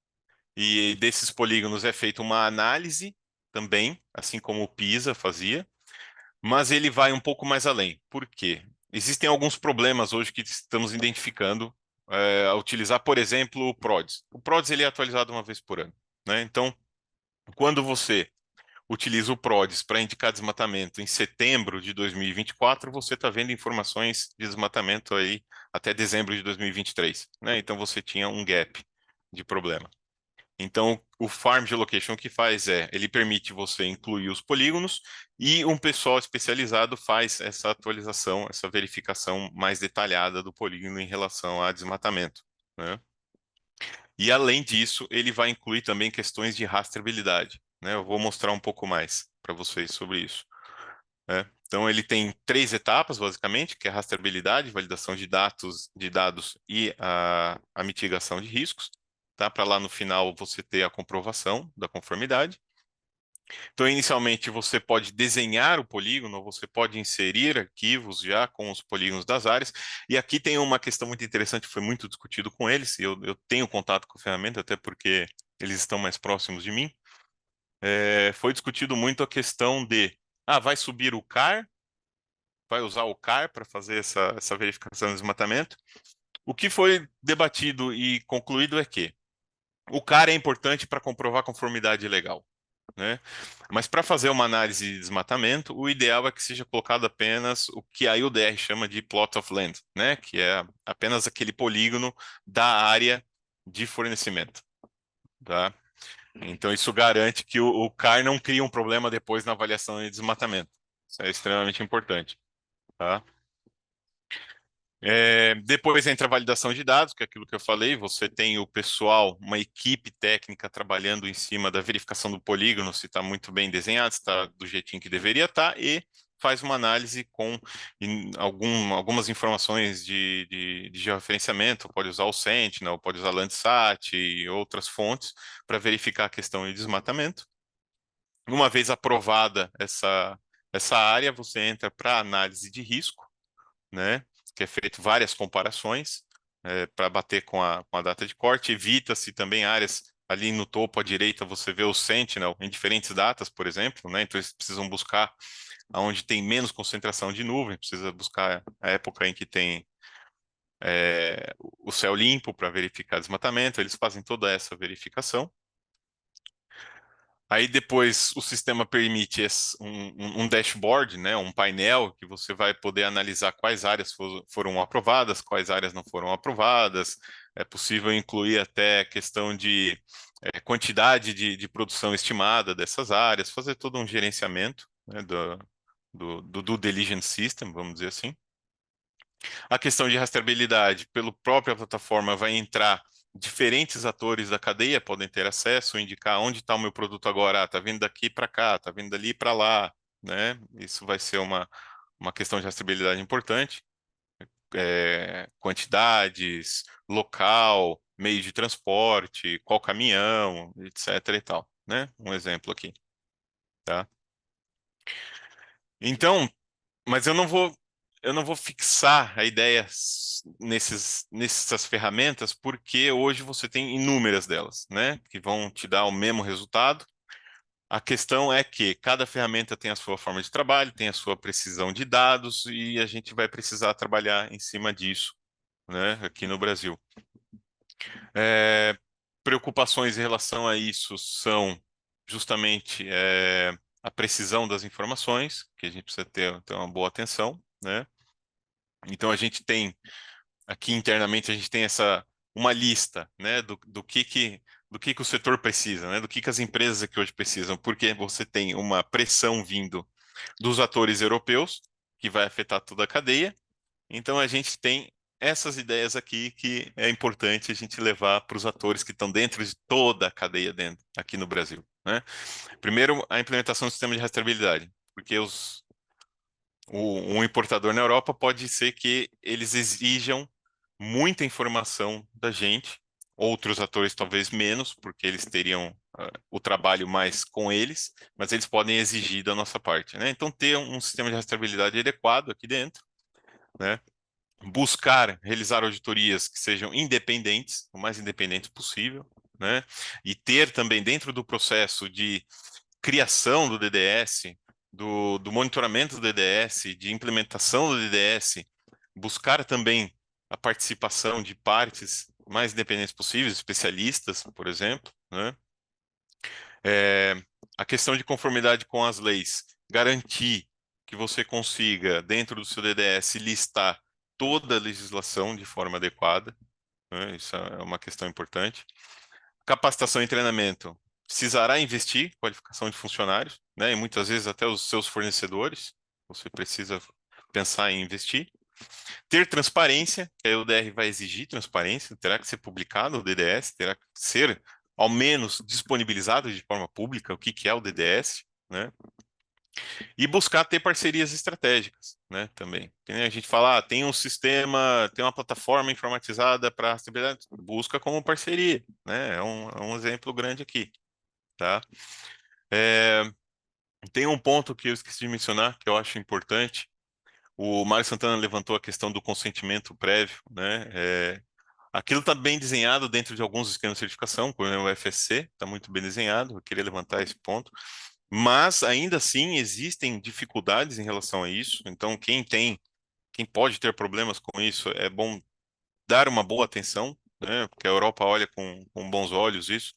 e desses polígonos é feita uma análise também, assim como o PISA fazia, mas ele vai um pouco mais além. Por quê? Existem alguns problemas hoje que estamos identificando a utilizar, por exemplo, o PRODES. O PRODES ele é atualizado uma vez por ano, né? Então, quando você utiliza o PRODES para indicar desmatamento em setembro de 2024, você está vendo informações de desmatamento aí até dezembro de 2023, né? Então você tinha um gap de problema. Então, o Farm Geolocation o que faz ele permite você incluir os polígonos e um pessoal especializado faz essa atualização, essa verificação mais detalhada do polígono em relação a desmatamento, né? E além disso, ele vai incluir também questões de rastreabilidade, né? Eu vou mostrar um pouco mais para vocês sobre isso, né? Então ele tem 3 etapas basicamente, que é a rastreabilidade, validação de dados e a mitigação de riscos, tá? Para lá no final você ter a comprovação da conformidade. Então, inicialmente, você pode desenhar o polígono, você pode inserir arquivos já com os polígonos das áreas. E aqui tem uma questão muito interessante, foi muito discutido com eles, e eu tenho contato com a ferramenta, até porque eles estão mais próximos de mim. Foi discutido muito a questão vai subir o CAR, vai usar o CAR para fazer essa verificação de desmatamento. O que foi debatido e concluído é que o CAR é importante para comprovar conformidade legal, né? Mas para fazer uma análise de desmatamento, o ideal é que seja colocado apenas o que a UDR chama de plot of land, né? Que é apenas aquele polígono da área de fornecimento, tá? Então isso garante que o CAR não cria um problema depois na avaliação de desmatamento. Isso é extremamente importante, tá? Depois entra a validação de dados, que é aquilo que eu falei, você tem o pessoal, uma equipe técnica trabalhando em cima da verificação do polígono, se está muito bem desenhado, se está do jeitinho que deveria estar, e faz uma análise com algumas informações de georreferenciamento, pode usar o Sentinel, pode usar Landsat e outras fontes para verificar a questão de desmatamento. Uma vez aprovada essa área, você entra para análise de risco, né? Que é feito várias comparações para bater com a data de corte, evita-se também áreas ali no topo à direita você vê o Sentinel em diferentes datas, por exemplo, né? Então eles precisam buscar onde tem menos concentração de nuvem, precisa buscar a época em que tem o céu limpo para verificar desmatamento, eles fazem toda essa verificação. Aí depois o sistema permite um dashboard, né, um painel que você vai poder analisar quais áreas foram aprovadas, quais áreas não foram aprovadas. É possível incluir até questão de quantidade de produção estimada dessas áreas, fazer todo um gerenciamento, né, do due diligence system, vamos dizer assim. A questão de rastreabilidade, pela própria plataforma, vai entrar diferentes atores da cadeia, podem ter acesso, indicar onde está o meu produto agora, está vindo daqui para cá, está vindo dali para lá, né? Isso vai ser uma questão de rastreabilidade importante. Quantidades, local, meio de transporte, qual caminhão, etc. e tal, né? Um exemplo aqui, tá? Então, mas eu não vou fixar a ideia nessas ferramentas, porque hoje você tem inúmeras delas, né? Que vão te dar o mesmo resultado. A questão é que cada ferramenta tem a sua forma de trabalho, tem a sua precisão de dados, e a gente vai precisar trabalhar em cima disso, né? Aqui no Brasil. Preocupações em relação a isso são justamente a precisão das informações, que a gente precisa ter uma boa atenção, né? Então a gente tem aqui internamente, a gente tem uma lista, né, do que o setor precisa, né, do que as empresas aqui hoje precisam, porque você tem uma pressão vindo dos atores europeus, que vai afetar toda a cadeia. Então a gente tem essas ideias aqui que é importante a gente levar para os atores que estão dentro de toda a cadeia aqui no Brasil, né? Primeiro, a implementação do sistema de rastreabilidade, porque um importador na Europa pode ser que eles exijam muita informação da gente, outros atores talvez menos, porque eles teriam o trabalho mais com eles, mas eles podem exigir da nossa parte, né? Então, ter um sistema de rastreabilidade adequado aqui dentro, né? Buscar realizar auditorias que sejam independentes, o mais independentes possível, né? E ter também dentro do processo de criação do DDS, do monitoramento do DDS, de implementação do DDS, buscar também a participação de partes mais independentes possíveis, especialistas, por exemplo, né? A questão de conformidade com as leis, garantir que você consiga, dentro do seu DDS, listar toda a legislação de forma adequada, né? Isso é uma questão importante. Capacitação e treinamento. Precisará investir em qualificação de funcionários, né? E muitas vezes até os seus fornecedores. Você precisa pensar em investir. Ter transparência, que a UDR vai exigir transparência, terá que ser publicado o DDS, terá que ser, ao menos, disponibilizado de forma pública o que é o DDS, né? E buscar ter parcerias estratégicas, né, também. Que nem a gente fala, tem um sistema, tem uma plataforma informatizada para rastreabilidade, busca como parceria, né? É um exemplo grande aqui, tá? Tem um ponto que eu esqueci de mencionar, que eu acho importante. O Mário Santana levantou a questão do consentimento prévio, né? Aquilo está bem desenhado dentro de alguns esquemas de certificação, como o FSC, está muito bem desenhado, eu queria levantar esse ponto. Mas, ainda assim, existem dificuldades em relação a isso. Então, quem pode ter problemas com isso, é bom dar uma boa atenção, né? Porque a Europa olha com bons olhos isso.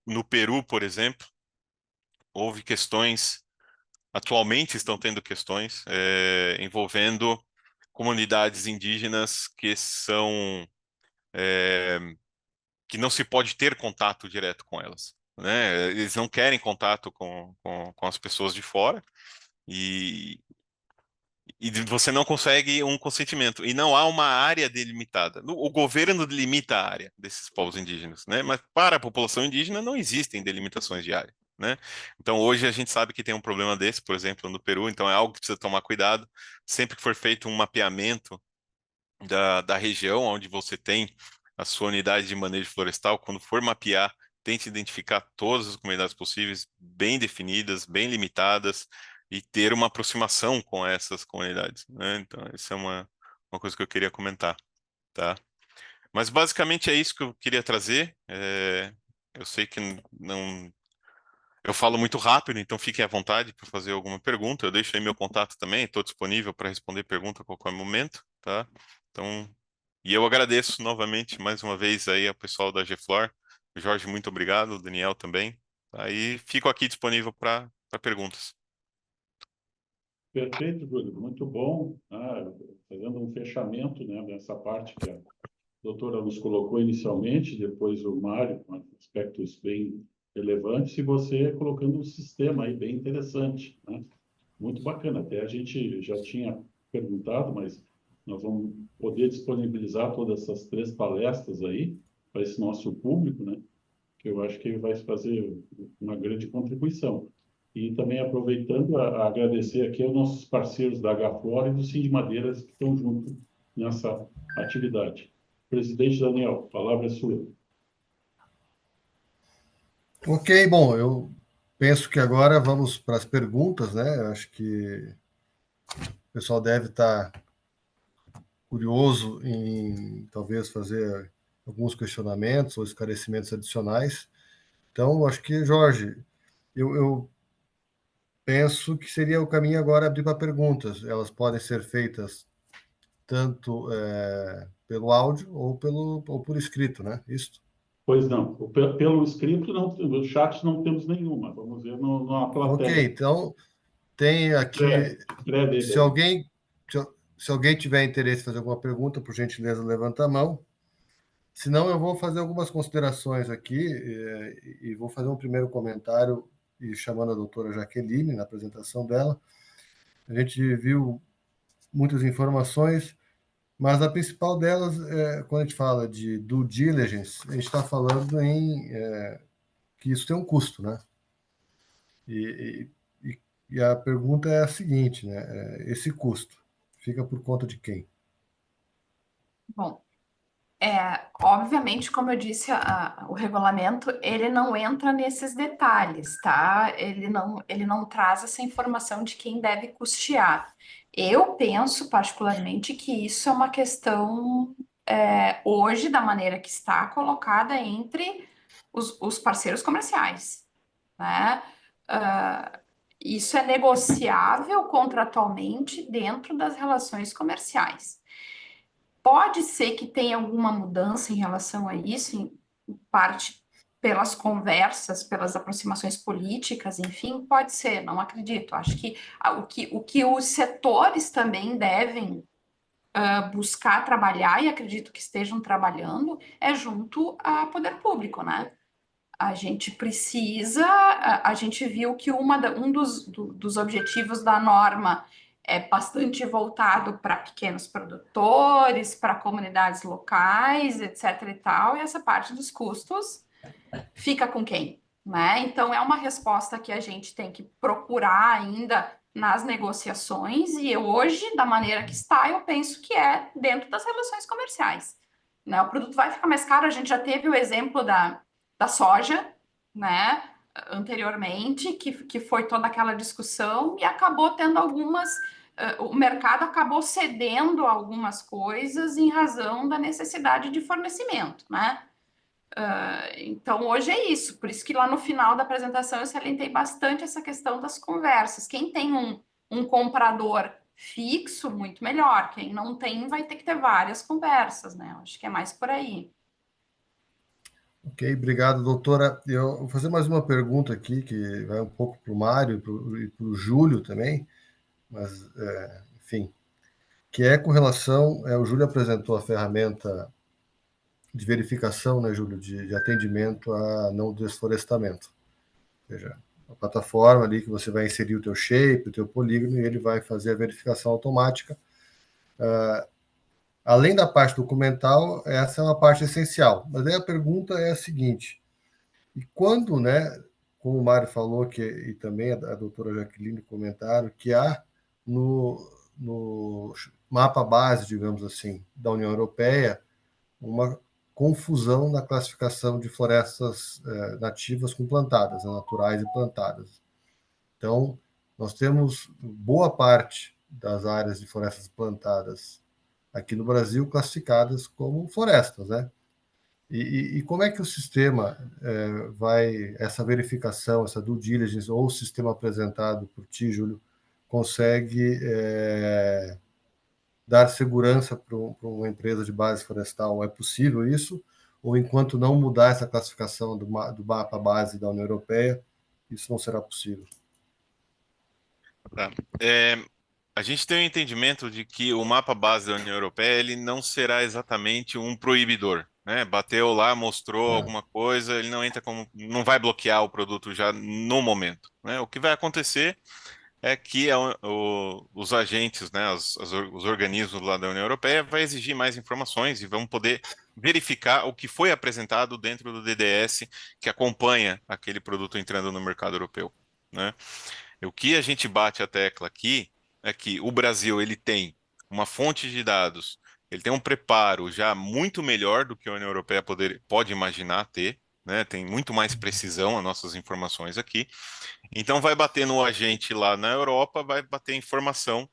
No Peru, por exemplo, houve questões, atualmente estão tendo questões envolvendo comunidades indígenas que não se pode ter contato direto com elas, né? Eles não querem contato com as pessoas de fora e, e você não consegue um consentimento. E não há uma área delimitada. O governo delimita a área desses povos indígenas, né? Mas para a população indígena não existem delimitações de área, né? Então hoje a gente sabe que tem um problema desse, por exemplo, no Peru, então é algo que precisa tomar cuidado. Sempre que for feito um mapeamento da região onde você tem a sua unidade de manejo florestal, quando for mapear, tente identificar todas as comunidades possíveis, bem definidas, bem limitadas, e ter uma aproximação com essas comunidades, né? Então, essa é uma coisa que eu queria comentar, tá? Mas basicamente é isso que eu queria trazer. Eu sei que não. Eu falo muito rápido, então fiquem à vontade para fazer alguma pergunta. Eu deixo aí meu contato também, estou disponível para responder pergunta a qualquer momento, tá? Então, e eu agradeço novamente mais uma vez aí ao pessoal da GFLOR. Jorge, muito obrigado, o Daniel também. Aí fico aqui disponível para perguntas. Perfeito, Júlio, muito bom. Fazendo um fechamento, né, dessa parte que a doutora nos colocou inicialmente, depois o Mário, com aspectos bem relevantes, e você colocando um sistema aí bem interessante, né? Muito bacana. Até a gente já tinha perguntado, mas nós vamos poder disponibilizar todas essas 3 palestras aí para esse nosso público, né? Que eu acho que vai fazer uma grande contribuição. E também aproveitando a agradecer aqui aos nossos parceiros da HFLOR e do Sim de Madeiras que estão junto nessa atividade. Presidente Daniel, a palavra é sua. Ok, bom, eu penso que agora vamos para as perguntas, né? Eu acho que o pessoal deve estar curioso em talvez fazer alguns questionamentos ou esclarecimentos adicionais. Então, acho que, Jorge, eu penso que seria o caminho agora abrir para perguntas. Elas podem ser feitas tanto pelo áudio ou por escrito, né? Isso. Pois não, pelo escrito, não, no chat não temos nenhuma. Vamos ver na Ok, plateia. então tem aqui, Breve se aí. alguém, se alguém tiver interesse em fazer alguma pergunta, por gentileza, levanta a mão. Se não, eu vou fazer algumas considerações aqui e vou fazer um primeiro comentário e chamando a doutora Jaqueline na apresentação dela. A gente viu muitas informações, mas a principal delas, quando a gente fala de due diligence, a gente está falando em que isso tem um custo, né? E, e a pergunta é a seguinte, né? Esse custo fica por conta de quem? Bom, obviamente, como eu disse, o regulamento ele não entra nesses detalhes, tá? Ele não traz essa informação de quem deve custear. Eu penso particularmente que isso é uma questão hoje da maneira que está colocada entre os parceiros comerciais, né? Ah, isso é negociável contratualmente dentro das relações comerciais. Pode ser que tenha alguma mudança em relação a isso, em parte pelas conversas, pelas aproximações políticas, enfim, pode ser, não acredito. Acho que o que os setores também devem buscar trabalhar, e acredito que estejam trabalhando, é junto ao poder público, né? A gente precisa, a gente viu que um dos objetivos da norma é bastante voltado para pequenos produtores, para comunidades locais, etc. e tal, e essa parte dos custos fica com quem? Né? Então, é uma resposta que a gente tem que procurar ainda nas negociações, e hoje, da maneira que está, eu penso que é dentro das relações comerciais. Né? O produto vai ficar mais caro, a gente já teve o exemplo da soja, né? Anteriormente, que foi toda aquela discussão, e acabou tendo algumas. O mercado acabou cedendo algumas coisas em razão da necessidade de fornecimento, né? Então, hoje é isso. Por isso que lá no final da apresentação eu salientei bastante essa questão das conversas. Quem tem um comprador fixo, muito melhor. Quem não tem, vai ter que ter várias conversas, né? Acho que é mais por aí. Ok, obrigado, doutora. Eu vou fazer mais uma pergunta aqui, que vai um pouco para o Mário e para o Júlio também, mas, enfim, que é com relação. O Júlio apresentou a ferramenta de verificação, né, Júlio, de atendimento a não desflorestamento. Ou seja, a plataforma ali que você vai inserir o teu shape, o teu polígono, e ele vai fazer a verificação automática. Além da parte documental, essa é uma parte essencial. Mas aí a pergunta é a seguinte: e quando, né, como o Mário falou, e também a doutora Jaqueline comentaram, que há no mapa base, digamos assim, da União Europeia, uma confusão na classificação de florestas nativas com plantadas, né, naturais e plantadas. Então, nós temos boa parte das áreas de florestas plantadas aqui no Brasil classificadas como florestas, né? E como é que o sistema vai, essa verificação, essa due diligence, ou o sistema apresentado por ti, Júlio, consegue dar segurança para uma empresa de base florestal? É possível isso? Ou enquanto não mudar essa classificação do mapa base da União Europeia, isso não será possível? Tá. A gente tem o entendimento de que o mapa base da União Europeia ele não será exatamente um proibidor, né? Bateu lá, mostrou Ah, alguma coisa, ele não entra como, não vai bloquear o produto já no momento, né? O que vai acontecer é que os agentes, né, os organismos lá da União Europeia vai exigir mais informações e vão poder verificar o que foi apresentado dentro do DDS que acompanha aquele produto entrando no mercado europeu, né? O que a gente bate a tecla aqui é que o Brasil ele tem uma fonte de dados, ele tem um preparo já muito melhor do que a União Europeia pode imaginar ter, né? Tem muito mais precisão as nossas informações aqui. Então vai bater no agente lá na Europa, vai bater informação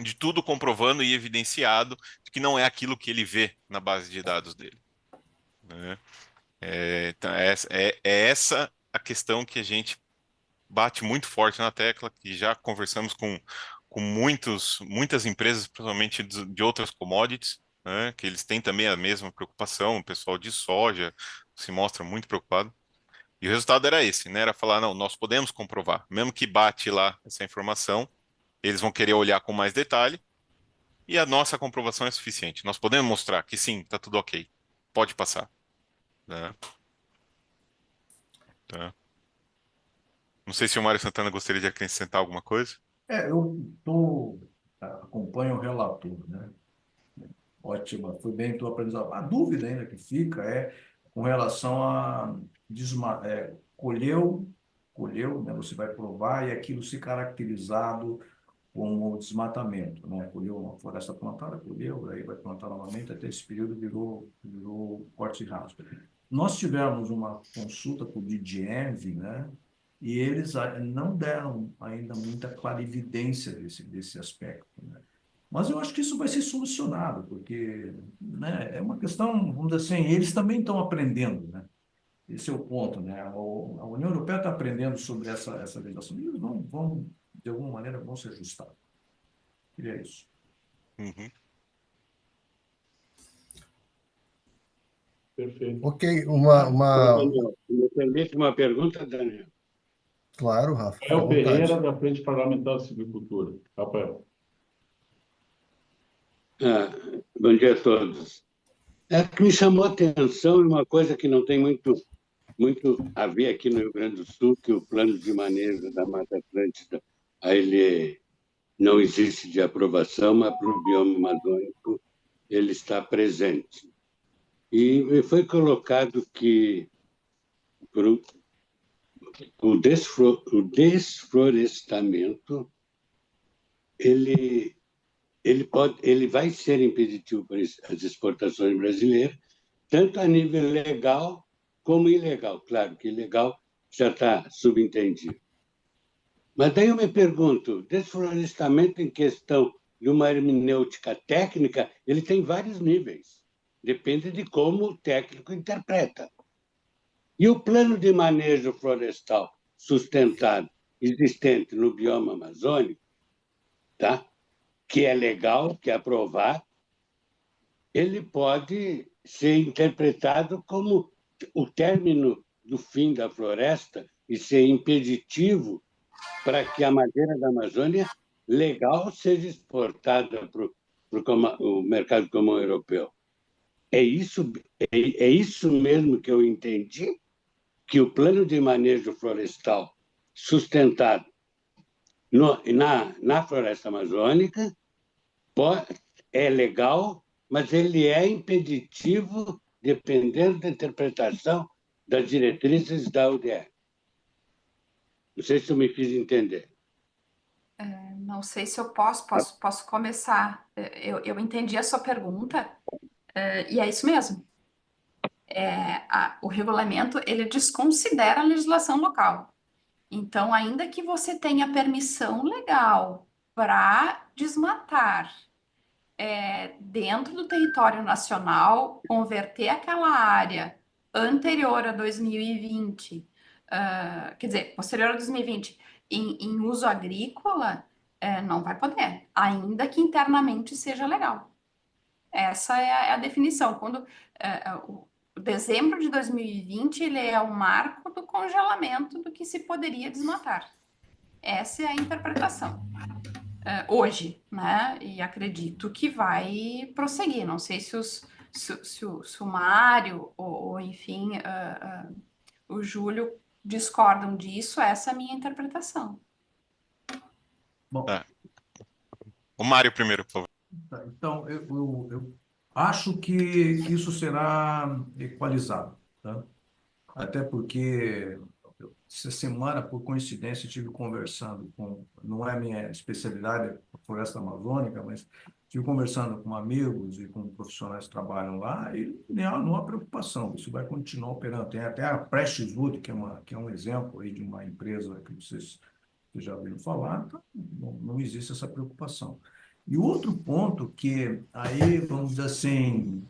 de tudo comprovando e evidenciado de que não é aquilo que ele vê na base de dados dele, né? Então é essa a questão que a gente bate muito forte na tecla, que já conversamos com muitas empresas, principalmente de outras commodities, né, que eles têm também a mesma preocupação, o pessoal de soja se mostra muito preocupado. E o resultado era esse, né? Era falar, não, nós podemos comprovar. Mesmo que bate lá essa informação, eles vão querer olhar com mais detalhe, e a nossa comprovação é suficiente. Nós podemos mostrar que sim, está tudo ok. Pode passar, né? Tá. Não sei se o Mário Santana gostaria de acrescentar alguma coisa. Acompanho o relator, né? Ótima, foi bem tua apresentação. A dúvida ainda que fica é com relação a colheu, né? Você vai provar e aquilo se caracterizado como desmatamento, né? Colheu uma floresta plantada, colheu, aí vai plantar novamente, até esse período virou corte raso. Nós tivemos uma consulta com o DGENV, né? E eles não deram ainda muita clarividência desse aspecto, né? Mas eu acho que isso vai ser solucionado, porque, né, é uma questão, vamos dizer assim, eles também estão aprendendo, né? Esse é o ponto, né? A União Europeia está aprendendo sobre essa legislação e eles de alguma maneira, vão se ajustar. Queria isso. Uhum. Perfeito. ok, Daniel, me permite uma pergunta, Daniel? claro, Rafa, fica à Rafael Ferreira, vontade. da Frente Parlamentar de Silvicultura. Rafael. Ah, bom dia a todos. É que me chamou a atenção uma coisa que não tem muito a ver aqui no Rio Grande do Sul, que o plano de manejo da Mata Atlântica, ele não existe de aprovação, mas para o bioma amazônico ele está presente. E foi colocado que o desflorestamento ele vai ser impeditivo para as exportações brasileiras, tanto a nível legal como ilegal. Claro que ilegal já está subentendido. Mas daí eu me pergunto, desflorestamento em questão de uma hermenêutica técnica, ele tem vários níveis. Depende de como o técnico interpreta. E o plano de manejo florestal sustentado existente no bioma amazônico, tá? Que é legal, que é aprovado, ele pode ser interpretado como o término do fim da floresta e ser impeditivo para que a madeira da Amazônia legal seja exportada para o mercado comum europeu. É isso mesmo que eu entendi, que o plano de manejo florestal sustentado na floresta amazônica é legal, mas ele é impeditivo dependendo da interpretação das diretrizes da UDR. Não sei se eu me fiz entender. Não sei se eu posso começar. Eu entendi a sua pergunta, e é isso mesmo. O regulamento, ele desconsidera a legislação local. Então, ainda que você tenha permissão legal para desmatar dentro do território nacional, converter aquela área anterior a 2020, quer dizer, posterior a 2020, em uso agrícola, não vai poder, ainda que internamente seja legal. Essa é a definição. Quando o dezembro de 2020 ele é o marco do congelamento do que se poderia desmatar. Essa é a interpretação hoje, né? E acredito que vai prosseguir. Não sei se o Mário ou enfim, o Júlio discordam disso. Essa é a minha interpretação. Bom, Tá. O Mário primeiro, por favor. tá, então, eu acho que isso será equalizado, tá? Até porque essa semana, por coincidência, estive conversando com, não é minha especialidade, a floresta amazônica, mas estive conversando com amigos e com profissionais que trabalham lá e não há preocupação, isso vai continuar operando. Tem até a Prestes Wood, que é um exemplo aí de uma empresa que vocês já ouviram falar, então não existe essa preocupação. E outro ponto que aí, vamos dizer assim,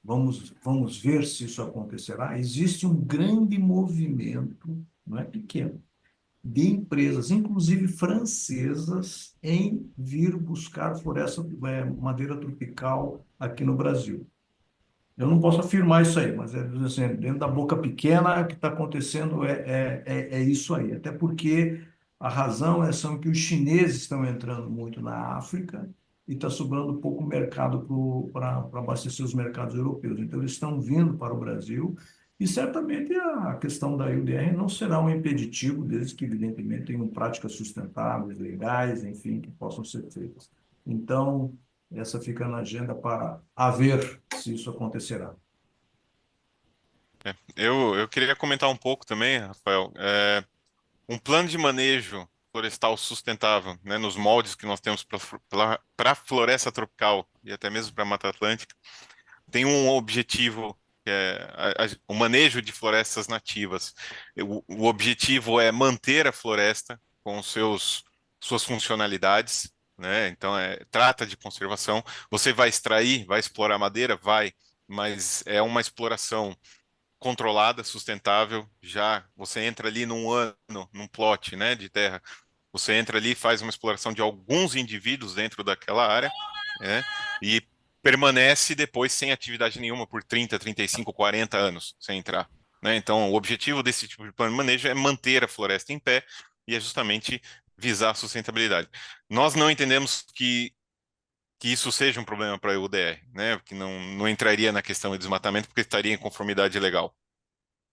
vamos ver se isso acontecerá, existe um grande movimento, não é pequeno, de empresas, inclusive francesas, em vir buscar floresta, madeira tropical aqui no Brasil. Eu não posso afirmar isso aí, mas assim, dentro da boca pequena, o que está acontecendo é isso aí. Até porque a razão são que os chineses estão entrando muito na África e está sobrando pouco mercado para abastecer os mercados europeus. Então, eles estão vindo para o Brasil e certamente a questão da UDR não será um impeditivo, desde que, evidentemente, tenham práticas sustentáveis, legais, enfim, que possam ser feitas. Então, essa fica na agenda para haver se isso acontecerá. Eu queria comentar um pouco também, Rafael. Um plano de manejo florestal sustentável, né, nos moldes que nós temos para a floresta tropical e até mesmo para a Mata Atlântica, tem um objetivo, que é o manejo de florestas nativas. O objetivo é manter a floresta com suas funcionalidades, né? Então, trata de conservação. Você vai extrair, vai explorar madeira? Vai, mas é uma exploração controlada, sustentável. Já você entra ali num ano, num plot, né, de terra, você entra ali e faz uma exploração de alguns indivíduos dentro daquela área, né, e permanece depois sem atividade nenhuma por 30, 35, 40 anos sem entrar, né? Então, o objetivo desse tipo de plano de manejo é manter a floresta em pé e é justamente visar a sustentabilidade. Nós não entendemos que isso seja um problema para a UDR, né? Que não entraria na questão de desmatamento porque estaria em conformidade legal,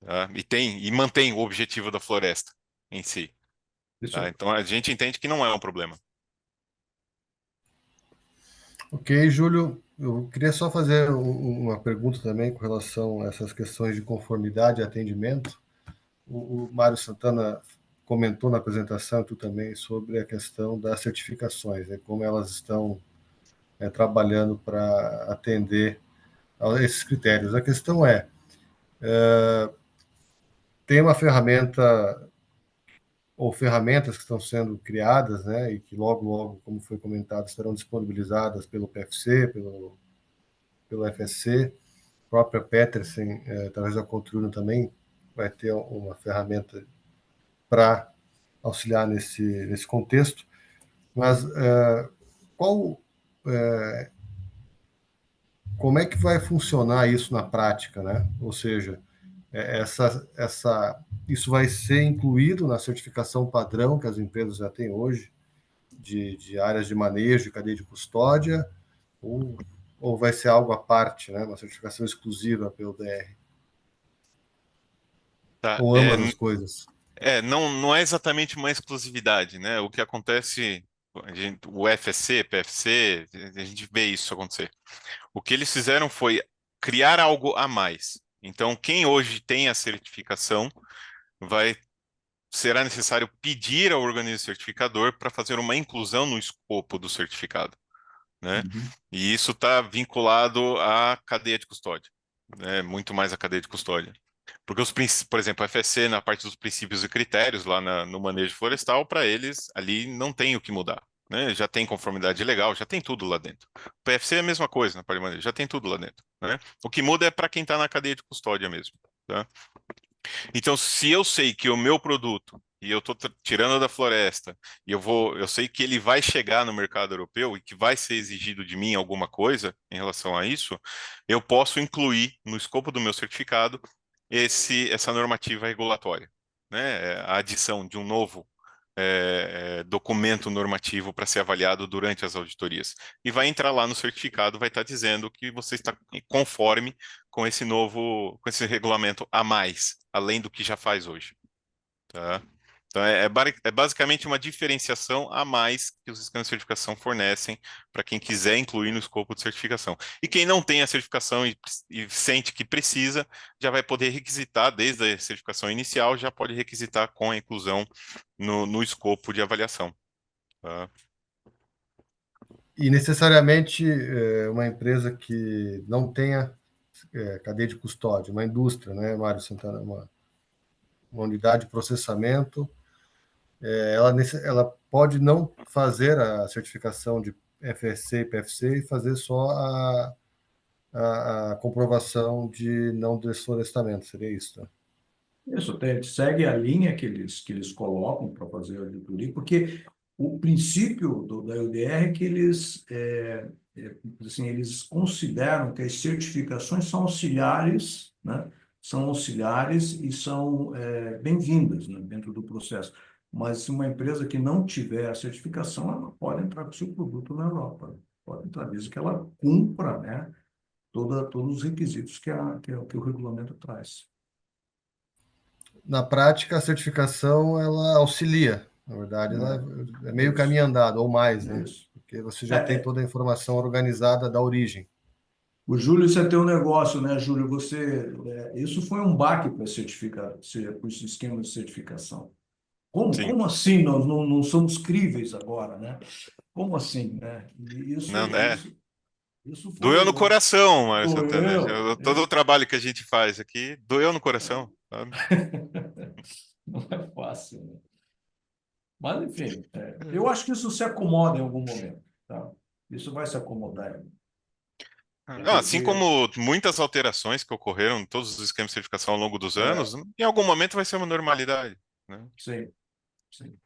tá? E mantém o objetivo da floresta em si, tá? Então a gente entende que não é um problema. Ok, Júlio, eu queria só fazer uma pergunta também com relação a essas questões de conformidade e atendimento. O Mário Santana comentou na apresentação, tu também, sobre a questão das certificações, né, como elas estão trabalhando para atender a esses critérios. A questão tem uma ferramenta ou ferramentas que estão sendo criadas, né, e que logo, como foi comentado, serão disponibilizadas pelo PFC, pelo FSC, a própria Petersen, através da Contruno também, vai ter uma ferramenta para auxiliar nesse contexto. Mas qual como é que vai funcionar isso na prática, né? Ou seja, isso vai ser incluído na certificação padrão que as empresas já têm hoje, de áreas de manejo e cadeia de custódia, ou vai ser algo à parte, né? Uma certificação exclusiva pela UDR? Tá? Ou ambas as coisas? Não é exatamente uma exclusividade, né? O que acontece, o FSC, PFC, a gente vê isso acontecer. O que eles fizeram foi criar algo a mais. Então, quem hoje tem a certificação será necessário pedir ao organismo certificador para fazer uma inclusão no escopo do certificado, né? Uhum. E isso está vinculado à cadeia de custódia, né? Muito mais à cadeia de custódia. Porque por exemplo, a FSC, na parte dos princípios e critérios, lá no manejo florestal, para eles, ali não tem o que mudar, né? Já tem conformidade legal, já tem tudo lá dentro. O PFC é a mesma coisa na parte de manejo, já tem tudo lá dentro, né? O que muda é para quem está na cadeia de custódia mesmo, tá? Então, se eu sei que o meu produto e eu estou tirando da floresta e eu sei que ele vai chegar no mercado europeu e que vai ser exigido de mim alguma coisa em relação a isso, eu posso incluir no escopo do meu certificado essa normativa regulatória, né? A adição de um novo documento normativo para ser avaliado durante as auditorias. E vai entrar lá no certificado, vai estar dizendo que você está conforme com esse regulamento a mais, além do que já faz hoje. Tá? Então, é basicamente uma diferenciação a mais que os esquemas de certificação fornecem para quem quiser incluir no escopo de certificação. E quem não tem a certificação e sente que precisa, já vai poder requisitar, desde a certificação inicial, já pode requisitar com a inclusão no escopo de avaliação. Tá? E necessariamente uma empresa que não tenha cadeia de custódia, uma indústria, né, Mário Santana, uma unidade de processamento, ela pode não fazer a certificação de FSC e PFC e fazer só a comprovação de não desflorestamento, seria isso, né? Isso, segue a linha que eles colocam para fazer a auditoria, porque o princípio da UDR é que assim, eles consideram que as certificações são auxiliares, né? São auxiliares e são bem-vindas, né, dentro do processo. Mas se uma empresa que não tiver a certificação, ela pode entrar com o seu produto na Europa. Pode entrar, desde que ela cumpra, né, todos os requisitos que o regulamento traz. Na prática, a certificação ela auxilia, na verdade, ela é meio Isso, caminho andado, ou mais, né? isso. Porque você já tem toda a informação organizada da origem. O Júlio, você tem um negócio, né, Júlio? Isso foi um baque para certificar, para o esquema de certificação. Sim. Como assim nós não somos críveis agora, né? Como assim, né? E Não, isso doeu foi, no né? coração, Mário Santana. Doeu. Todo o trabalho que a gente faz aqui doeu no coração, sabe? Não é fácil, né? Mas, enfim, eu acho que isso se acomoda em algum momento, tá? Isso vai se acomodar. Assim Porque, como muitas alterações que ocorreram em todos os esquemas de certificação ao longo dos anos, em algum momento vai ser uma normalidade, né? sim, sim.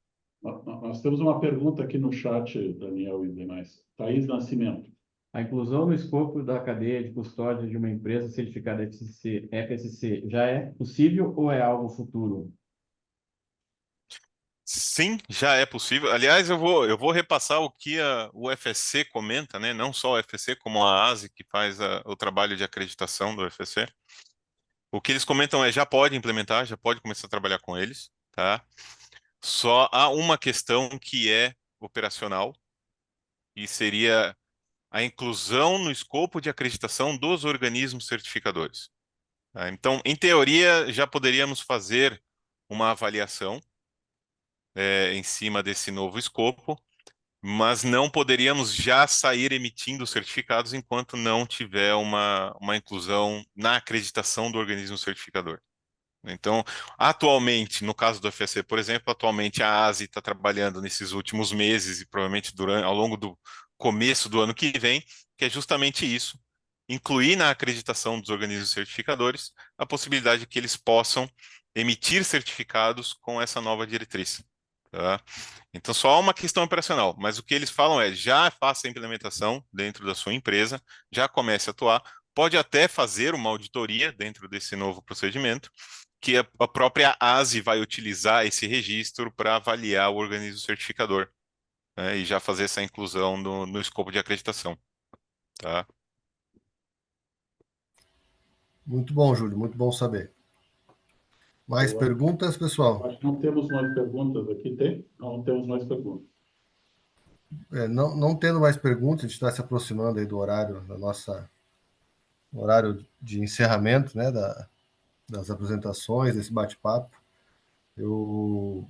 Nós temos uma pergunta aqui no chat, Daniel e demais. Thaís Nascimento. A inclusão no escopo da cadeia de custódia de uma empresa certificada FSC já é possível ou é algo futuro? Sim, já é possível. Aliás, eu vou repassar o que o FSC comenta, né? Não só o FSC, como a ASE, que faz o trabalho de acreditação do FSC. O que eles comentam já pode implementar, já pode começar a trabalhar com eles, tá? Só há uma questão que é operacional, e seria a inclusão no escopo de acreditação dos organismos certificadores. Tá? Então, em teoria, já poderíamos fazer uma avaliação em cima desse novo escopo, mas não poderíamos já sair emitindo certificados enquanto não tiver uma inclusão na acreditação do organismo certificador. Então, atualmente, no caso do FSC, por exemplo, atualmente a ASE está trabalhando nesses últimos meses e provavelmente ao longo do começo do ano que vem, que é justamente isso, incluir na acreditação dos organismos certificadores a possibilidade de que eles possam emitir certificados com essa nova diretriz. Tá? Então, só há uma questão operacional, mas o que eles falam já faça a implementação dentro da sua empresa, já comece a atuar, pode até fazer uma auditoria dentro desse novo procedimento, que a própria ASE vai utilizar esse registro para avaliar o organismo certificador, né, e já fazer essa inclusão no escopo de acreditação. Tá? Muito bom, Júlio, muito bom saber. Mais perguntas, pessoal? Acho que não temos mais perguntas aqui, tem? Não temos mais perguntas. Não tendo mais perguntas, a gente está se aproximando aí do horário horário de encerramento, né, das apresentações, desse bate-papo. Eu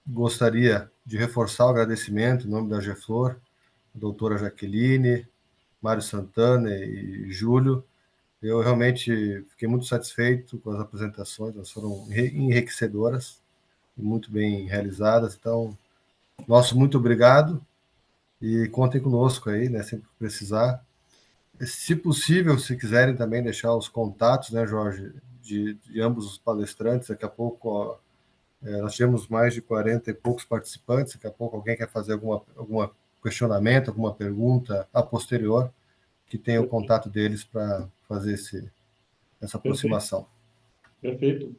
gostaria de reforçar o agradecimento em nome da GEFLOR, a doutora Jaqueline, Mário Santana e Júlio. Eu realmente fiquei muito satisfeito com as apresentações, elas foram enriquecedoras e muito bem realizadas. Então, nosso muito obrigado E contem conosco aí, né, sempre que precisar. Se possível, se quiserem também deixar os contatos, né, Jorge, de ambos os palestrantes, daqui a pouco, ó, nós tivemos mais de 40 e poucos participantes, daqui a pouco alguém quer fazer alguma questionamento, alguma pergunta a posterior, que tenha o contato deles para fazer essa Perfeito, aproximação. perfeito.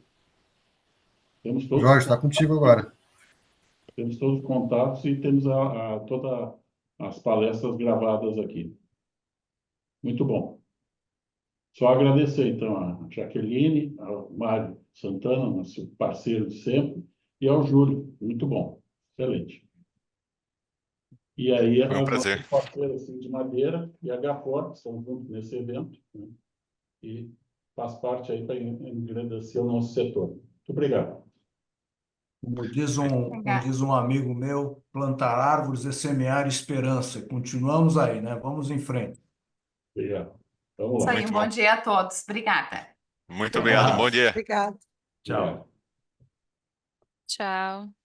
Temos todos os Jorge, está contigo agora. Temos todos os contatos e temos todas as palestras gravadas aqui. Muito bom. Só agradecer, então, a Jaqueline, ao Mário Santana, nosso parceiro de sempre, e ao Júlio. Muito bom. Excelente. E aí, Foi um as prazer. nossas parceiras assim, de Madeira e a H4, que estão juntos nesse evento, né? E faz parte aí para engrandecer o nosso setor. Muito obrigado. Como diz um amigo meu, plantar árvores é semear esperança. Continuamos aí, né? Vamos em frente. Obrigado. Vamos Isso lá. aí, Muito um bom bom. dia a todos. Obrigada. Muito obrigado. Bom dia. Obrigado. Tchau. Obrigado. Tchau.